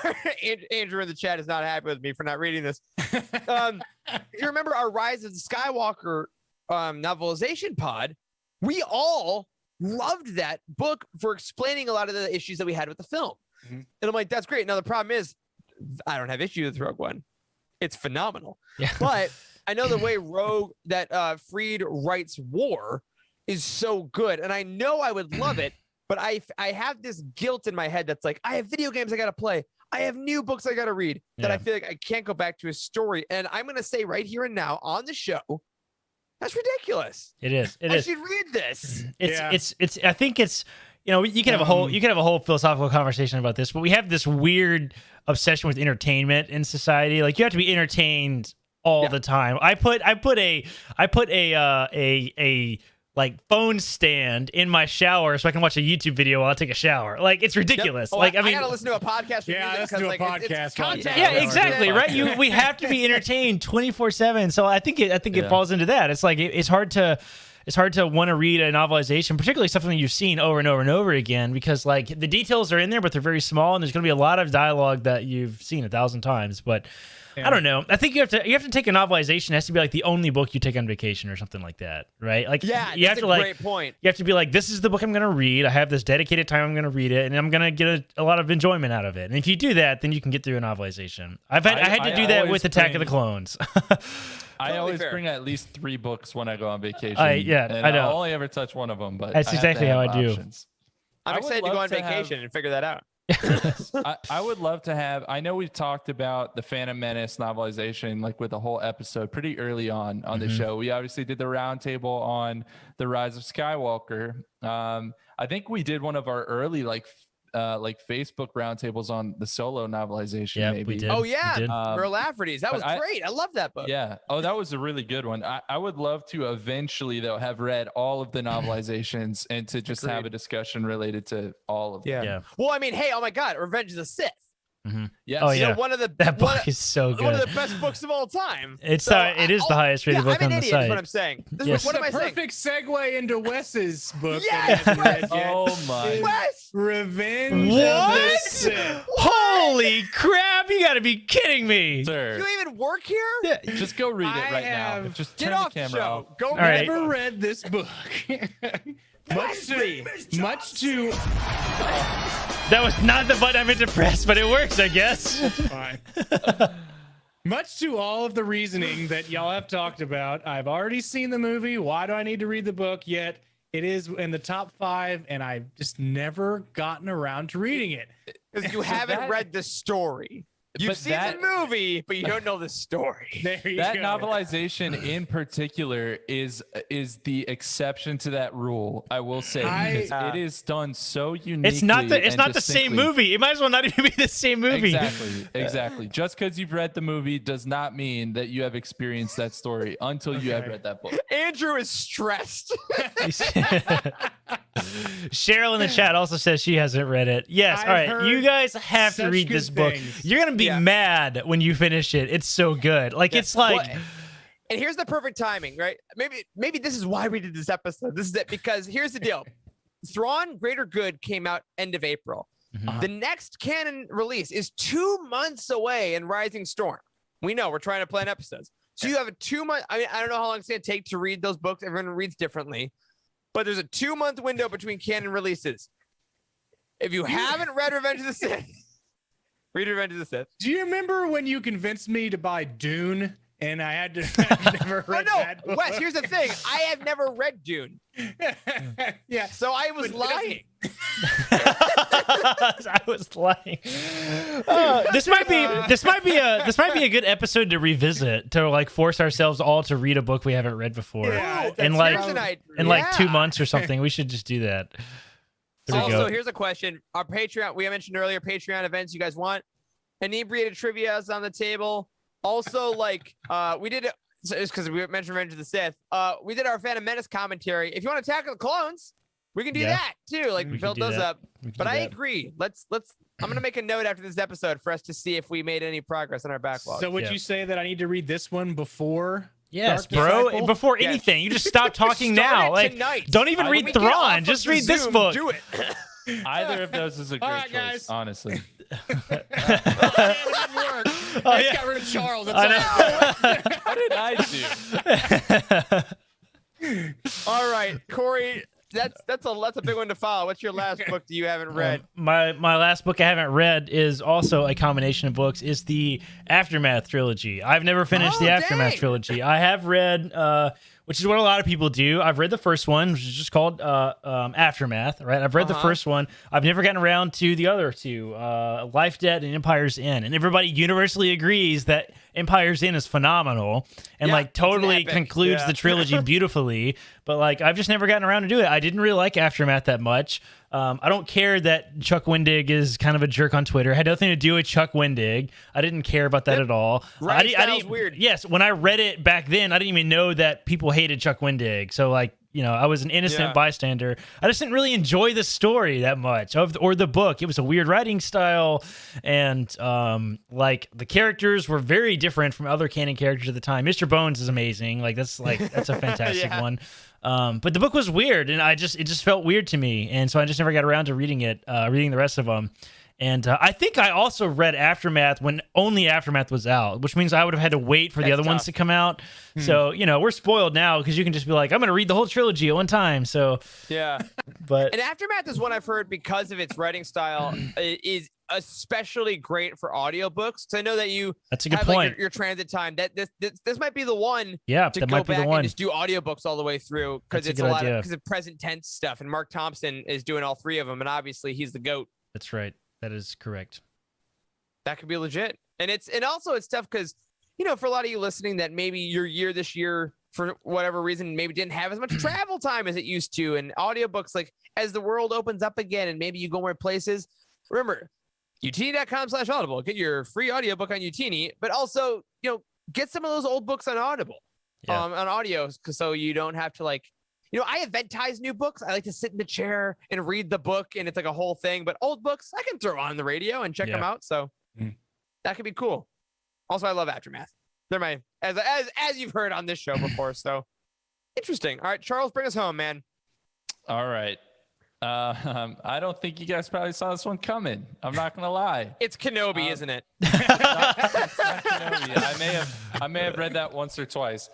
Andrew in the chat is not happy with me for not reading this. If you remember our Rise of the Skywalker novelization pod, we all loved that book for explaining a lot of the issues that we had with the film. Mhm. And I'm like, that's great. Now the problem is, I don't have issues with Rogue One. it's phenomenal. Yeah. But I know the way Freed writes war is so good, and I know I would love it, but I have this guilt in my head that's like, I have video games I gotta play, I have new books I gotta read, that I feel like I can't go back to a story. And I'm gonna say right here and now on the show, that's ridiculous. It is. I should read this. It's. I think it's. You know, you can have a whole philosophical conversation about this, but we have this weird obsession with entertainment in society. Like, you have to be entertained all the time. I put a like phone stand in my shower so I can watch a YouTube video while I take a shower. Like, it's ridiculous. Yep. Like, I mean, I gotta listen to a podcast. Yeah, listen to a podcast. It's content. yeah, exactly. Right. We have to be entertained 24/7. So I think it falls into that. It's like it's hard to want to read a novelization, particularly something you've seen over and over and over again, because like the details are in there, but they're very small, and there's going to be a lot of dialogue that you've seen 1,000 times. But I don't know. I think you have to take a novelization. It has to be like the only book you take on vacation or something like that, right? Like, yeah, you have to great point. You have to be like, this is the book I'm going to read. I have this dedicated time I'm going to read it, and I'm going to get a lot of enjoyment out of it. And if you do that, then you can get through a novelization. I had to do that with Attack of the Clones. I always bring at least 3 books when I go on vacation. I know. I'll only ever touch one of them, but that's exactly how I do. Options. I'm excited to go on vacation and figure that out. I would love to have. I know we've talked about the Phantom Menace novelization, like with a whole episode pretty early on the show. We obviously did the roundtable on the Rise of Skywalker. I think we did one of our early like Facebook roundtables on the Solo novelization. Yeah, maybe. we did. Oh yeah, We did. Lafferty's. That was great. I love that book. Yeah. Oh, that was a really good one. I would love to eventually, though, have read all of the novelizations and to just have a discussion related to all of them. Yeah. Well, I mean, hey, oh my God, Revenge of the Sith. Yes. Oh, You yeah. know, one of the That book is so good. One of the best books of all time. It is the highest rated book I'm on an the idiot, site. is what I'm saying. What am I saying? Perfect segue into Wes's book. Yes! that he hasn't read yet. Oh my. Wes! Revenge of the What? Sith. Holy crap! You got to be kidding me. Sir, You even work here? just go read it I right now. have- Just Get turn off the the camera show. off. Go right. Never read this book. much to That was not the button I meant to press, but it works, I guess. fine. Much to all of the reasoning that y'all have talked about, I've already seen the movie. Why do I need to read the book yet? It is in the top 5, and I've just never gotten around to reading it. Because you haven't read the story. You've But seen that- the movie, but you don't know the story. There you That go. novelization in particular is the exception to that rule. I will say because it is done so uniquely. It's not the same distinctly. movie. It might as well not even be the same movie. Exactly. Just because you've read the movie does not mean that you have experienced that story until you have read that book. Andrew is stressed. Cheryl in the chat also says she hasn't read it. Yes. I've All right. heard You guys have to such read good this book. things. You're going to be mad when you finish it. It's so good. Like, it's like. Well, and here's the perfect timing, right? Maybe this is why we did this episode. This is it, because here's the deal. Thrawn Greater Good came out end of April. The next canon release is 2 months away in Rising Storm. We know we're trying to plan episodes. So you have a 2-month. I mean, I don't know how long it's going to take to read those books. Everyone reads differently. But there's a 2-month window between canon releases. If you haven't read Revenge of the Sith, read Revenge of the Sith. Do you remember when you convinced me to buy Dune? And I had to I've never read that book. Wes, here's the thing. I have never read Dune. Yeah. So I was lying. I was lying. This might be a good episode to revisit, to like force ourselves all to read a book we haven't read before. Yeah, in like 2 months or something. We should just do that. There we Also, go. here's a question. Our Patreon, we mentioned earlier, Patreon events you guys want. Inebriated trivia is on the table. Also, like, we did it, so it's because we mentioned Revenge of the Sith. We did our Phantom Menace commentary. If you want to tackle the clones, we can do that too. Like, we built those up. But I agree. Let's. I'm gonna make a note after this episode for us to see if we made any progress on our backlog. So would you say that I need to read this one before? Yes, Dark bro. Disciple? Before anything, you just stop talking now. Like, tonight. don't even When read we get Thrawn. off Just of the read this Zoom, book. Do it. Either of those is a great All right, choice, guys. honestly. It didn't work. I just got rid of Charles. That's What did I do? All right, Corey. that's a big one to follow. What's your last book that you haven't read? My last book I haven't read is also a combination of books. Is the Aftermath Trilogy. I've never finished the Aftermath dang. Trilogy. I have read, which is what a lot of people do. I've read the first one, which is just called Aftermath, right? I've read the first one. I've never gotten around to the other two, Life, Debt, and Empire's End. And everybody universally agrees that Empire's End is phenomenal and Yeah, like it's an totally epic. concludes Yeah. the trilogy beautifully. But like, I've just never gotten around to do it. I didn't really like Aftermath that much. I don't care that Chuck Wendig is kind of a jerk on Twitter. It had nothing to do with Chuck Wendig. I didn't care about that at all. Writing I style's didn't, weird. Yes, when I read it back then, I didn't even know that people hated Chuck Wendig. So like, you know, I was an innocent bystander. I just didn't really enjoy the story that much or the book. It was a weird writing style, and like the characters were very different from other canon characters at the time. Mr. Bones is amazing. That's a fantastic one. But the book was weird, and it just felt weird to me, and so I just never got around to reading the rest of them. And I think I also read Aftermath when only Aftermath was out, which means I would have had to wait for the other ones to come out. So, you know, we're spoiled now because you can just be like, I'm going to read the whole trilogy at one time. So, Yeah. but And Aftermath is one I've heard because of its writing style is especially great for audiobooks. So I know that you that's a good have point. like your transit time. That this might be the one Yeah, to that go might be back the one. and just do audiobooks all the way through because That's a it's good a lot idea. because of present tense stuff. And Mark Thompson is doing all three of them, and obviously he's the GOAT. That's right. That is correct. That could be legit. And also it's tough because, you know, for a lot of you listening that maybe your year this year, for whatever reason, maybe didn't have as much travel time as it used to. And audiobooks, like as the world opens up again and maybe you go more places, remember, Youtini.com/audible. Get your free audiobook on Youtini, but also, you know, get some of those old books on Audible, on audio, so you don't have to like, you know, I eventize new books. I like to sit in the chair and read the book, and it's like a whole thing. But old books, I can throw on the radio and check them out. So that could be cool. Also, I love Aftermath. They're my as you've heard on this show before. So interesting. All right, Charles, bring us home, man. All right. I don't think you guys probably saw this one coming. I'm not gonna lie. It's Kenobi, isn't it? It's not Kenobi. I may have read that once or twice.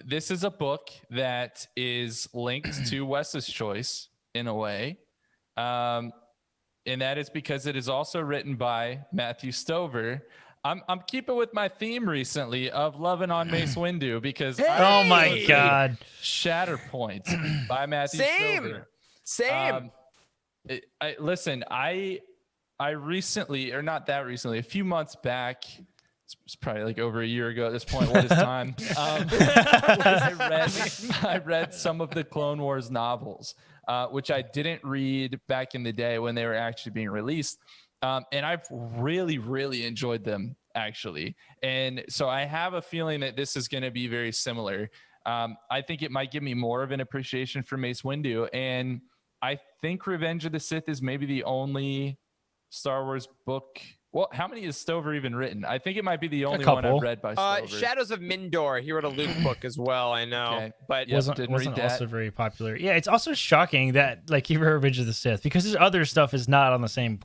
This is a book that is linked to Wes's Choice in a way. And that is because it is also written by Matthew Stover. I'm keeping with my theme recently of loving on Mace Windu because Oh my God. Shatterpoint by Matthew Stover. Same. Listen, I recently, or not that recently, a few months back, it's probably like over a year ago at this point. What is time? I read some of the Clone Wars novels, which I didn't read back in the day when they were actually being released. And I've really, really enjoyed them, actually. And so I have a feeling that this is going to be very similar. I think it might give me more of an appreciation for Mace Windu. And I think Revenge of the Sith is maybe the only Star Wars book. Well, how many has Stover even written? I think it might be the only one I've read by Stover. Shadows of Mindor. He wrote a Luke book as well, I know. Okay. But Yep. Didn't wasn't read that. also very popular. Yeah, it's also shocking that like he wrote Revenge of the Sith because his other stuff is not on the same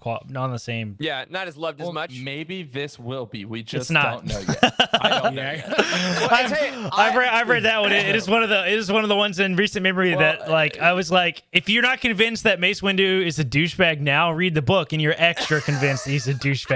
yeah, not as loved as much. Maybe this will be. We just It's not. don't know yet. I don't know yet. Well, I tell you, I've read that one. It is one of the ones in recent memory that like I was like, if you're not convinced that Mace Windu is a douchebag now, read the book and you're extra convinced that he's a douchebag.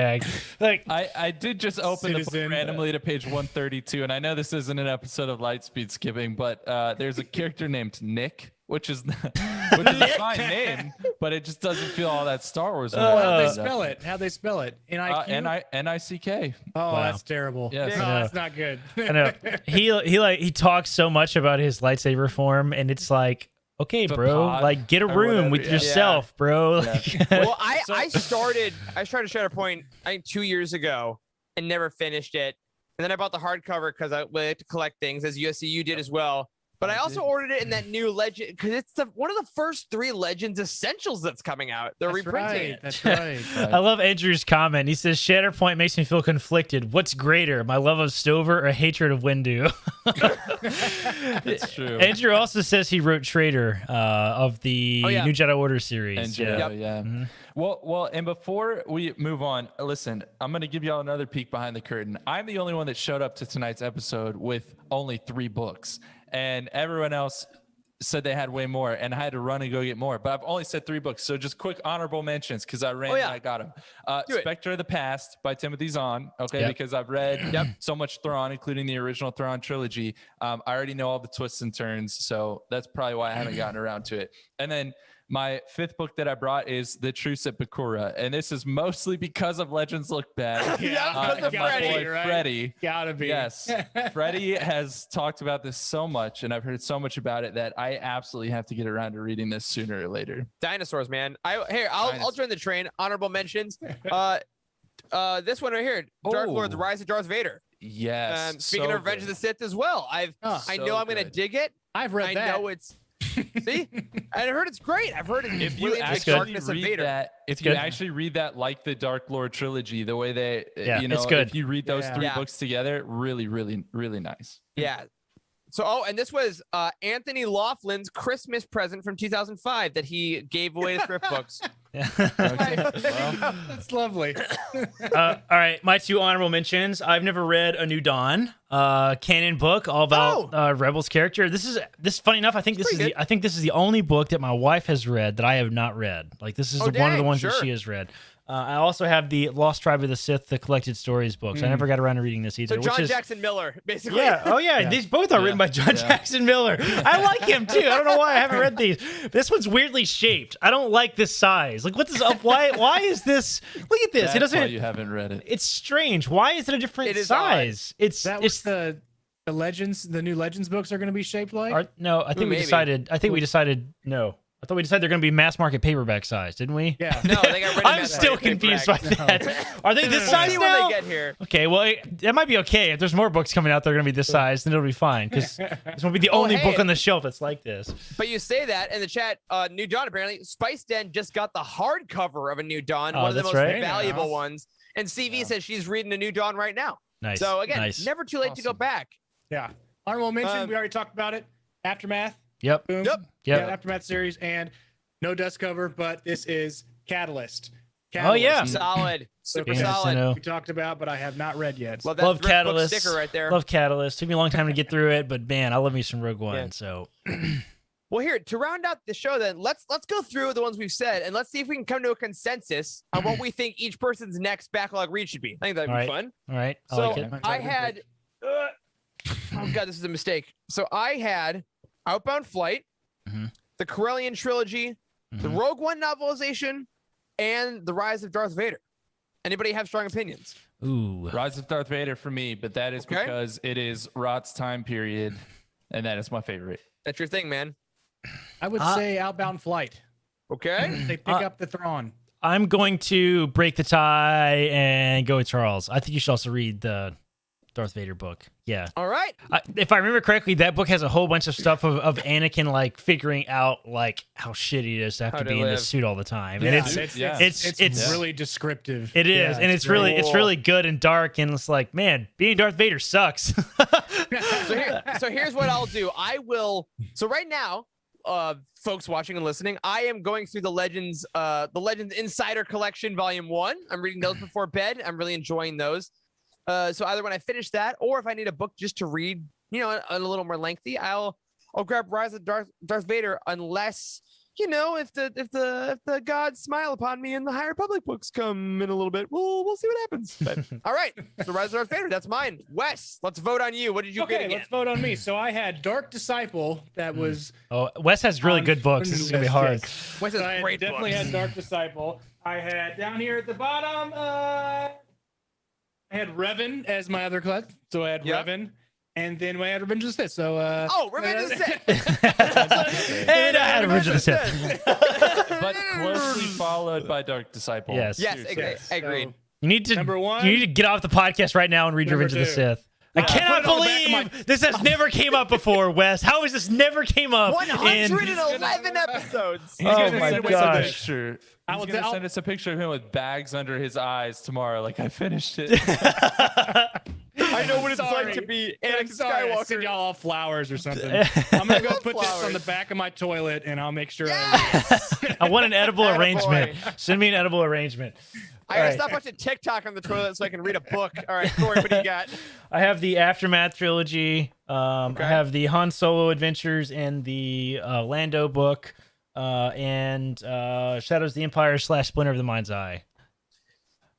Like I did just open the Citizen. book randomly to page 132, and I know this isn't an episode of Lightspeed Skipping, but there's a character named Nick, which is a fine name, but it just doesn't feel all that Star Wars. How'd they spell it? How'd they spell it? N-I-Q? N-I-C-K. Oh, Wow. that's terrible. Yes. No, Yeah. that's not good. I know he talks so much about his lightsaber form, and it's like, okay, The bro, pod like get a or room whatever, with yeah. yourself, bro. Like, well, I started Shatterpoint I think 2 years ago and never finished it. And then I bought the hardcover because I like to collect things, as you did as well. But I also ordered it in that new Legend because it's one of the first 3 Legends Essentials that's coming out. They're That's reprinting right. it. That's right. I love Andrew's comment. He says, Shatterpoint makes me feel conflicted. What's greater, my love of Stover or hatred of Windu? It's true. Andrew also says he wrote Traitor of the New Jedi Order series. And Yeah. yeah. Well, and before we move on, listen, I'm going to give y'all another peek behind the curtain. I'm the only one that showed up to tonight's episode with only 3 books, and everyone else said they had way more, and I had to run and go get more. But I've only said 3 books, so just quick honorable mentions because I ran and I got them. Spectre of the Past by Timothy Zahn. Okay, because I've read so much Thrawn, including the original Thrawn trilogy. I already know all the twists and turns, so that's probably why I haven't gotten around to it. And then my 5th book that I brought is The Truce at Bakura, and this is mostly because of Legends Look Bad. Because of Freddie, right? Freddie. Gotta be. Yes. Freddie has talked about this so much, and I've heard so much about it that I absolutely have to get around to reading this sooner or later. Dinosaurs, man. I'll join the train. Honorable mentions. This one right here, Dark Lord: The Rise of Darth Vader. Yes. Speaking of Revenge of the Sith as well, I know I'm gonna dig it. I've read that. I know it's. See, I heard it's great. I've heard it's if really you into actually darkness of read Vader. that, if you actually read that like the Dark Lord trilogy, the way they, it's good. if you read those 3 books together, really, really, really nice. Yeah. So, and this was Anthony Laughlin's Christmas present from 2005 that he gave away to thrift books. That's lovely. All right, my 2 honorable mentions. I've never read A New Dawn, canon book all about Rebels character. This is funny enough. I think this is the only book that my wife has read that I have not read. Like this is one of the ones that she has read. I also have the Lost Tribe of the Sith, the collected stories books. I never got around to reading this either. So John Jackson Miller, basically. Yeah. Oh yeah. These both are written by John Jackson Miller. I like him too. I don't know why I haven't read these. This one's weirdly shaped. I don't like this size. Like, what is up? Why is this? Look at this. That's it doesn't. why you haven't read it. It's strange. Why is it a different size? It's the Legends. The new Legends books are going to be shaped like. No, I think we decided. No. I thought we decided they're going to be mass market paperback size, didn't we? Yeah. No, they got rid of I'm still confused by that. Are they this size See now? when they get here. Okay, well, it might be okay. If there's more books coming out that are going to be this size, then it'll be fine. Because this won't be the only book on the shelf that's like this. But you say that in the chat, New Dawn, apparently, Spice Den just got the hardcover of A New Dawn, one of the most valuable ones. And CV says she's reading A New Dawn right now. Nice. So, again, never too late to go back. Yeah. Honorable mention, we already talked about it. Aftermath. Yep. Boom. Yep. Yeah, Aftermath series, and no dust cover, but this is Catalyst. Oh yeah, solid, super Yes, solid. We talked about, but I have not read yet. Love that love Catalyst. sticker right there. Love Catalyst. Took me a long time to get through it, but man, I love me some Rogue One. Yeah. So, well, here to round out the show, then let's go through the ones we've said, and let's see if we can come to a consensus on what we think each person's next backlog read should be. I think that'd be fun. All right, So like it. I had. Oh god, this is a mistake. So I had Outbound Flight, the Corellian Trilogy, the Rogue One novelization, and the Rise of Darth Vader. Anybody have strong opinions? Ooh, Rise of Darth Vader for me, but that is because it is Rot's time period, and that is my favorite. That's your thing, man. I would say Outbound Flight. Okay. They pick up the Thrawn. I'm going to break the tie and go with Charles. I think you should also read the Darth Vader book. Yeah. All right. If I remember correctly, that book has a whole bunch of stuff of Anakin like figuring out like how shitty it is to have to be in this suit all the the and it's really descriptive. It is, and it's really good and dark, and it's like, man, being Darth Vader sucks. So here's what I'll do. I will. So right now, folks watching and listening, I am going through the Legends Insider Collection Volume 1. I'm reading those before bed. I'm really enjoying those. So either when I finish that, or if I need a book just to read, a little more lengthy, I'll grab Rise of Darth Vader, unless if the gods smile upon me and the High Republic books come in a little bit, we'll see what happens. But all right, so Rise of Darth Vader, that's mine. Wes, let's vote on you. What did you get again? Let's vote on me. So I had Dark Disciple. That was. Oh, Wes has really good books. This is gonna be hard. Yes. Wes has great definitely books. Had Dark Disciple. I had down here at the bottom. I had Revan as my other class, so I had Revan, and then I had Revenge of the Sith. So Revenge of the Sith. And I had Revenge of the Sith. But closely followed by Dark Disciple. Yes. Agreed. So, You need to number one. You need to get off the podcast right now and read Number Revenge of the two. Sith. I cannot put it on the back of believe this has never came up before, Wes. How has this never came up? 111 episodes. Oh my gosh. He's going to send us a picture of him with bags under his eyes tomorrow. Like, I finished it. I know what it's like to be Anakin Skywalker. Send y'all all flowers or something. I'm gonna go put this on the back of my toilet, and I'll make sure. I want an edible arrangement. Send me an edible arrangement. I gotta stop watching TikTok on the toilet so I can read a book. All right, Corey, what do you got? I have the Aftermath Trilogy. I have the Han Solo Adventures and the Lando book, and Shadows of the Empire / Splinter of the Mind's Eye.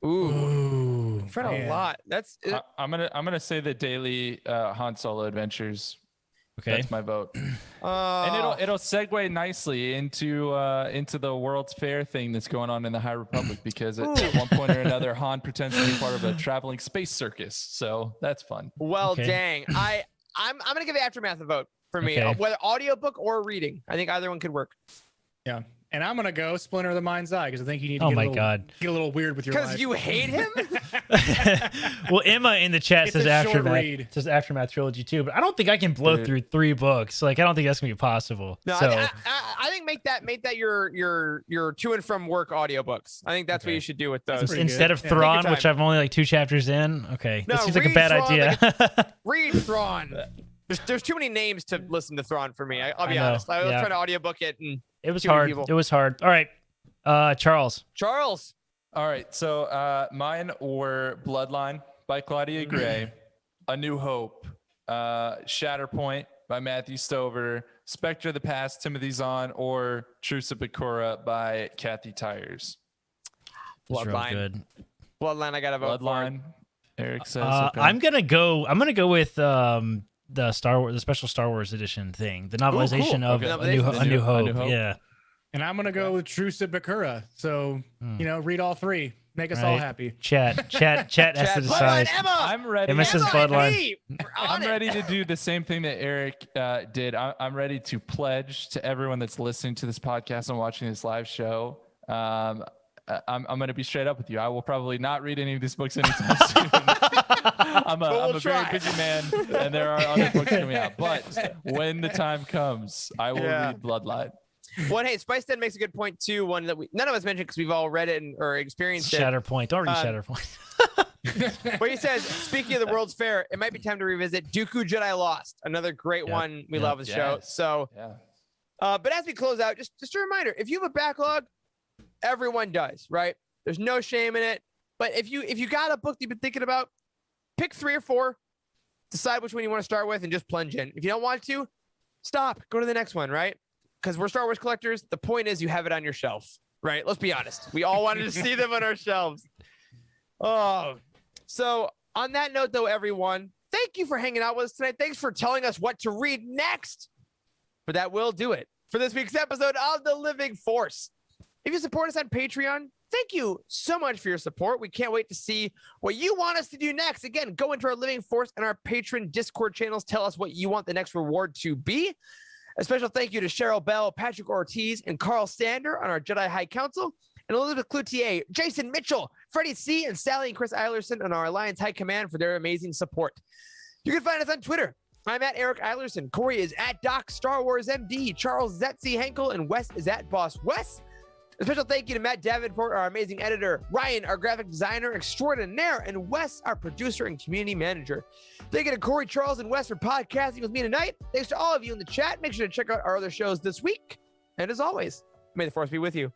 Ooh, I've read a lot. That's I'm gonna say the daily Han Solo Adventures. Okay, that's my vote. And it'll segue nicely into the World's Fair thing that's going on in the High Republic, because at one point or another, Han pretends to be part of a traveling space circus. So that's fun. Well, dang, I'm gonna give the Aftermath a vote for me, whether audiobook or reading. I think either one could work. Yeah. And I'm gonna go Splinter of the Mind's Eye, because I think you need to get a little weird with your life. Because you hate him? Well, Emma in the chat says Aftermath Trilogy too, but I don't think I can blow through 3 books. Like, I don't think that's gonna be possible. No, so I think make that your to and from work audiobooks. I think that's what you should do with those. Instead of Thrawn, which I'm only like 2 chapters in. Okay, that seems like a bad idea. Read Thrawn. There's too many names to listen to Thrawn for me. I'll be honest. I was trying to audiobook it, and it was hard. It was hard. All right, Charles. All right, so mine were Bloodline by Claudia Gray, A New Hope, Shatterpoint by Matthew Stover, Spectre of the Past, Timothy Zahn, or Truce of Bakura by Kathy Tyers. Bloodline. Bloodline. I got to vote Bloodline. Eric says. I'm gonna go with the special Star Wars edition thing, the novelization of A New Hope. Yeah. And I'm gonna go with Truce at Bakura. So read all 3. Make us all happy. Chat has to decide. I'm ready. Emma says Bloodline. I'm ready to do the same thing that Eric did. I'm ready to pledge to everyone that's listening to this podcast and watching this live show. I'm going to be straight up with you. I will probably not read any of these books anytime soon. I'm a very busy man, and there are other books coming out. But when the time comes, I will read Bloodline. Well, hey, Spice Den makes a good point too. One that none of us mentioned because we've all read it or experienced it. Shatterpoint. Don't read Shatterpoint. But he says, speaking of the World's Fair, it might be time to revisit Dooku Jedi Lost, another great one we love the show. So, but as we close out, just a reminder: if you have a backlog, everyone does, right? There's no shame in it. But if you got a book that you've been thinking about, pick 3 or 4, decide which one you want to start with, and just plunge in. If you don't want to, stop, go to the next one, right? Because we're Star Wars collectors. The point is you have it on your shelf, right? Let's be honest. We all wanted to see them on our shelves. Oh, so on that note, though, everyone, thank you for hanging out with us tonight. Thanks for telling us what to read next. But that will do it for this week's episode of The Living Force. If you support us on Patreon, thank you so much for your support. We can't wait to see what you want us to do next. Again, go into our Living Force and our patron Discord channels. Tell us what you want the next reward to be. A special thank you to Cheryl Bell, Patrick Ortiz, and Carl Sander on our Jedi High Council, and Elizabeth Cloutier, Jason Mitchell, Freddie C., and Sally and Chris Eilerson on our Alliance High Command for their amazing support. You can find us on Twitter. I'm at Eric Eilerson. Corey is at Doc Star Wars MD. Charles is at C. Henkel, and Wes is at Boss Wes. A special thank you to Matt Davenport, our amazing editor, Ryan, our graphic designer extraordinaire, and Wes, our producer and community manager. Thank you to Corey, Charles, and Wes for podcasting with me tonight. Thanks to all of you in the chat. Make sure to check out our other shows this week. And as always, may the Force be with you.